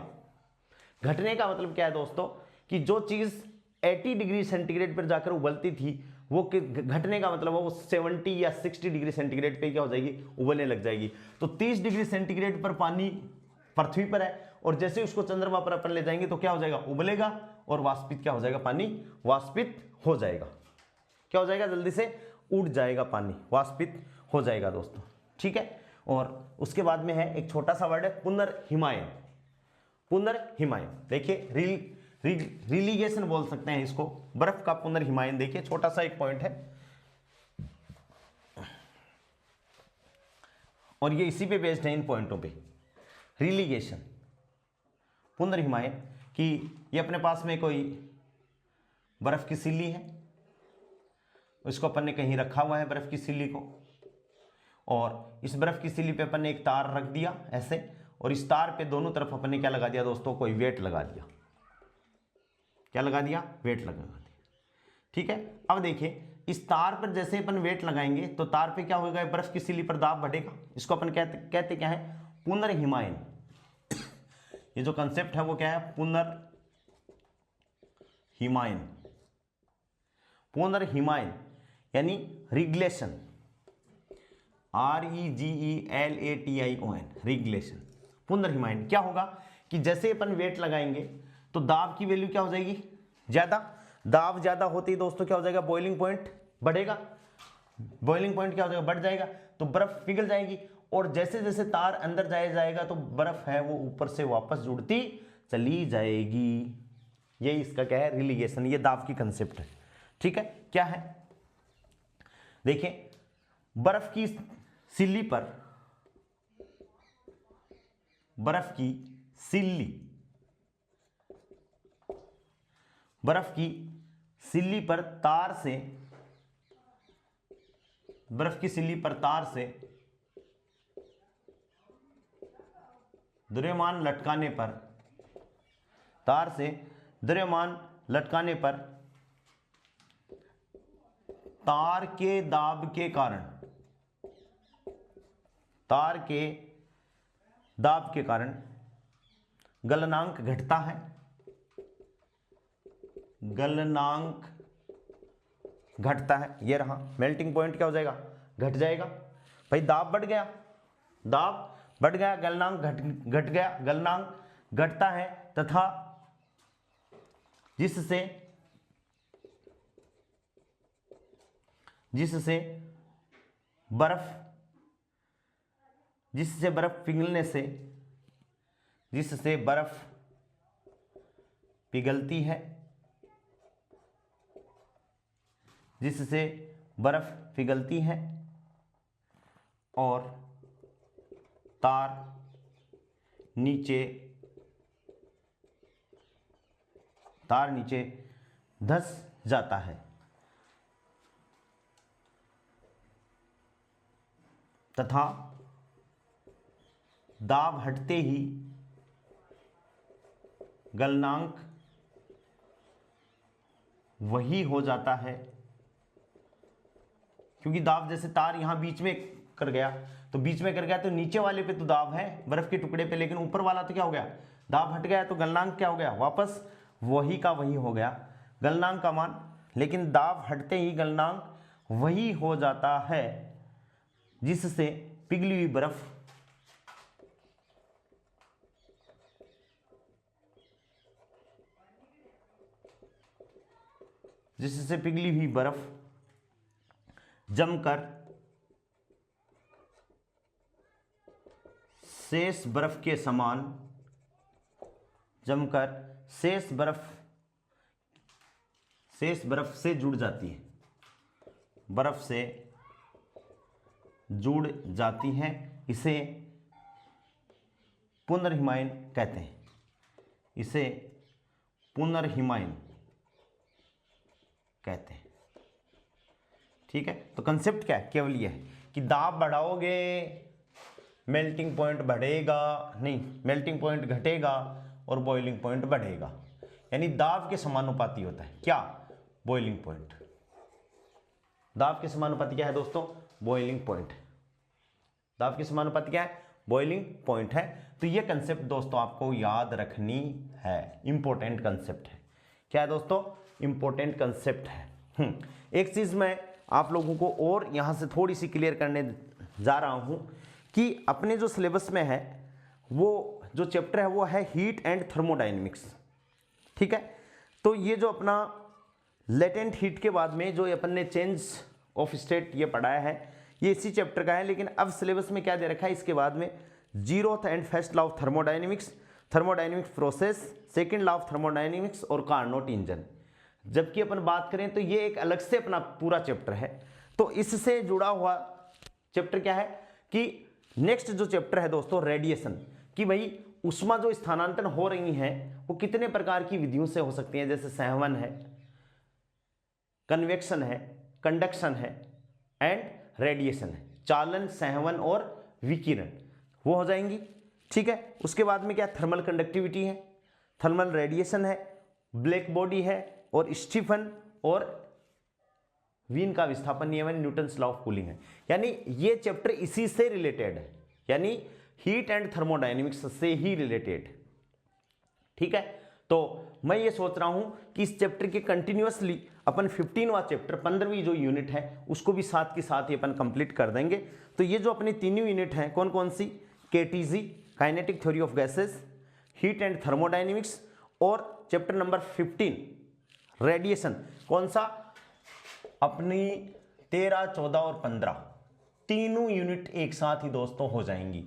S1: घटने का मतलब क्या है दोस्तों, कि जो चीज 80 डिग्री सेंटीग्रेड पर जाकर उबलती थी वो घटने का मतलब वो 70 या 60 डिग्री सेंटीग्रेड पे क्या हो जाएगी, उबलने लग जाएगी। तो 30 डिग्री सेंटीग्रेड पर पानी पृथ्वी पर है और जैसे उसको चंद्रमा पर अपन ले जाएंगे तो क्या हो जाएगा, उबलेगा और वाष्पित क्या हो जाएगा, पानी वाष्पित हो जाएगा। क्या हो जाएगा, जल्दी से उड़ जाएगा पानी, वाष्पित हो जाएगा दोस्तों, ठीक है। और उसके बाद में है एक छोटा सा वर्ड है पुनर्हिमायन। देखिए रिलीगेशन बोल सकते हैं इसको, बर्फ का पुनर्हिमायन। देखिए छोटा सा एक पॉइंट है और ये इसी पे बेस्ड है, इन पॉइंटों पे। रिलीगेशन, पुनर्हिमायन, कि ये अपने पास में कोई बर्फ की सिल्ली है, इसको अपन ने कहीं रखा हुआ है बर्फ की सिल्ली को, और इस बर्फ की सिल्ली पे अपन ने एक तार रख दिया ऐसे, और इस तार पे दोनों तरफ अपन ने क्या लगा दिया दोस्तों, कोई वेट लगा दिया। क्या लगा दिया, वेट लगा दिया, ठीक है। अब देखिए इस तार पर जैसे अपन वेट लगाएंगे तो तार पे क्या होगा, बर्फ की सिल्ली पर दाब बढ़ेगा। इसको अपन कहते क्या है, पुनर्हिमायन। ये जो कंसेप्ट है वो क्या है, पुनर्हिमायन यानी रिग्लेशन, REGELATION, रिग्लेशन, पुनर्हिमायन। क्या होगा कि जैसे अपन वेट लगाएंगे तो दाब की वैल्यू क्या हो जाएगी, ज्यादा। दाब ज्यादा होती है दोस्तों क्या हो जाएगा, बॉइलिंग पॉइंट बढ़ेगा, बॉइलिंग पॉइंट क्या हो जाएगा, बढ़ जाएगा, तो बर्फ पिघल जाएगी। और जैसे जैसे तार अंदर जाएगा तो बर्फ है वो ऊपर से वापस जुड़ती चली जाएगी। यही इसका क्या है, रिलीगेशन। ये दाब की कंसेप्ट है, ठीक है। क्या है, देखिए बर्फ की सिल्ली पर तार से द्रव्यमान लटकाने पर तार के दाब के कारण तार के दाब के कारण गलनांक घटता है, गलनांक घटता है। ये रहा मेल्टिंग पॉइंट, क्या हो जाएगा, घट जाएगा। भाई दाब बढ़ गया, दाब बढ़ गया, गलनांक घट गया, गलनांक घटता है तथा जिससे बर्फ पिघलने से, जिससे बर्फ पिघलती है, जिससे बर्फ पिघलती है और तार नीचे धंस जाता है तथा दाब हटते ही गलनांक वही हो जाता है, क्योंकि दाब जैसे तार यहां बीच में कर गया, तो बीच में कर गया तो नीचे वाले पे तो दाब है बर्फ के टुकड़े पे, लेकिन ऊपर वाला तो क्या हो गया, दाब हट गया, तो गलनांक क्या हो गया, वापस वही का वही हो गया गलनांक का मान। लेकिन दाब हटते ही गलनांक वही हो जाता है जिससे पिघली हुई बर्फ जमकर शेष बर्फ के समान, शेष बर्फ से जुड़ जाती है, बर्फ से जुड़ जाती हैं। इसे पुनर्हिमायन कहते हैं, इसे पुनर्हिमायन कहते हैं। ठीक है, तो कंसेप्ट क्या है, केवल यह है कि दाब बढ़ाओगे मेल्टिंग पॉइंट बढ़ेगा, नहीं मेल्टिंग पॉइंट घटेगा और बॉइलिंग पॉइंट बढ़ेगा, यानी दाब के समानुपाती होता है क्या, बॉइलिंग पॉइंट। दाब के समानुपाती क्या है दोस्तों, बॉइलिंग पॉइंट। दाब के समानुपाती क्या है, बॉइलिंग पॉइंट है। तो ये कंसेप्ट दोस्तों आपको याद रखनी है, इंपॉर्टेंट कंसेप्ट है। क्या है दोस्तों, इंपॉर्टेंट कंसेप्ट है। एक चीज मैं आप लोगों को और यहां से थोड़ी सी क्लियर करने जा रहा हूं कि अपने जो सिलेबस में है वो जो चैप्टर है वो है हीट एंड थर्मोडायनेमिक्स। ठीक है, तो ये जो अपना लेटेंट हीट के बाद में जो अपन ने चेंज ऑफ स्टेट ये पढ़ाया है, ये इसी चैप्टर का है। लेकिन अब सिलेबस में क्या दे रखा है, इसके बाद में zeroth and first law of thermodynamics, thermodynamics process, second law of thermodynamics और कार्नोट इंजन। जबकि अपन बात करें तो ये एक अलग से अपना पूरा चैप्टर है। तो इससे जुड़ा हुआ चैप्टर क्या है कि नेक्स्ट जो चैप्टर है दोस्तों रेडिएशन, कि भाई उष्मा जो स्थानांतरण हो रही है वो कितने प्रकार की विधियों से हो सकती है, जैसे संवहन है, कन्वेक्शन है, कंडक्शन है एंड रेडिएशन है, चालन, संवहन और विकिरण वो हो जाएंगी। ठीक है, उसके बाद में क्या, थर्मल कंडक्टिविटी है, थर्मल रेडिएशन है, ब्लैक बॉडी है और स्टीफन और वीन का विस्थापन नियम, न्यूटन्स लॉ ऑफ कूलिंग है। यानी ये चैप्टर इसी से रिलेटेड है, यानी हीट एंड थर्मोडायनेमिक्स से ही रिलेटेड। ठीक है, तो मैं ये सोच रहा हूं कि इस चैप्टर के कंटिन्यूअसली अपन 15वां चैप्टर 15वीं जो यूनिट है उसको भी साथ के साथ ही अपन कंप्लीट कर देंगे। तो ये जो अपनी तीनों यूनिट हैं कौन कौन सी, KTG kinetic theory of gases, heat and thermodynamics और चैप्टर नंबर 15 रेडिएशन, कौन सा, अपनी 13, 14 और 15 तीनों यूनिट एक साथ ही दोस्तों हो जाएंगी।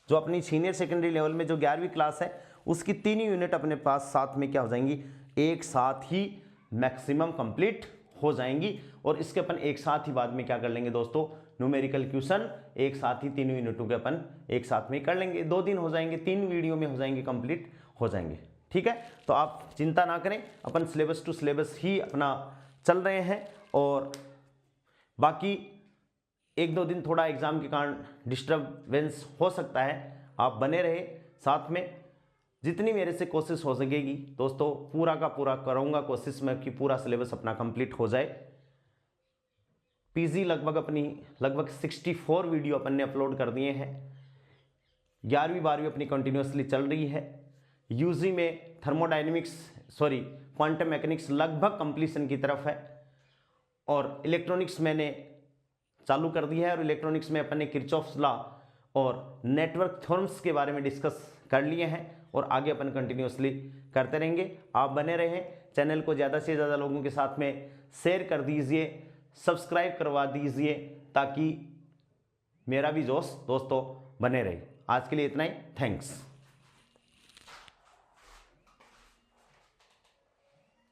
S1: जो अपनी सीनियर सेकेंडरी लेवल में जो 11वीं क्लास है उसकी तीनों यूनिट अपने पास साथ में क्या हो जाएंगी, एक साथ ही मैक्सिमम कंप्लीट हो जाएंगी। और इसके अपन एक साथ ही बाद में क्या कर लेंगे दोस्तों, न्यूमेरिकल क्वेश्चन एक साथ ही तीनों यूनिटों के अपन एक साथ में कर लेंगे। 2 दिन हो जाएंगे, 3 वीडियो में हो जाएंगे, कंप्लीट हो जाएंगे। ठीक है, तो आप चिंता ना करें, अपन सिलेबस टू सिलेबस ही अपना चल रहे हैं। और बाकी 1-2 दिन थोड़ा एग्जाम के कारण डिस्टर्बेंस हो सकता है, आप बने रहे साथ में। जितनी मेरे से कोशिश हो सकेगी दोस्तों पूरा का पूरा करूंगा कोशिश में कि पूरा सिलेबस अपना कंप्लीट हो जाए। पीजी लगभग 64 वीडियो अपन ने अपलोड कर दिए हैं। 11वीं 12वीं अपनी कंटिन्यूसली चल रही है। यूजी में क्वांटम मैकेनिक्स लगभग कंप्लीशन की तरफ है, और इलेक्ट्रॉनिक्स मैंने चालू कर दी है, और इलेक्ट्रॉनिक्स में अपन ने किरचॉफ्स लॉ और नेटवर्क थ्योरम्स के बारे में डिस्कस कर लिए हैं, और आगे अपन कंटिन्यूसली करते रहेंगे। आप बने रहें, चैनल को ज़्यादा से ज़्यादा लोगों के साथ में शेयर कर दीजिए, सब्सक्राइब करवा दीजिए, ताकि मेरा भी जोश दोस्तों बने रहे। आज के लिए इतना ही, थैंक्स।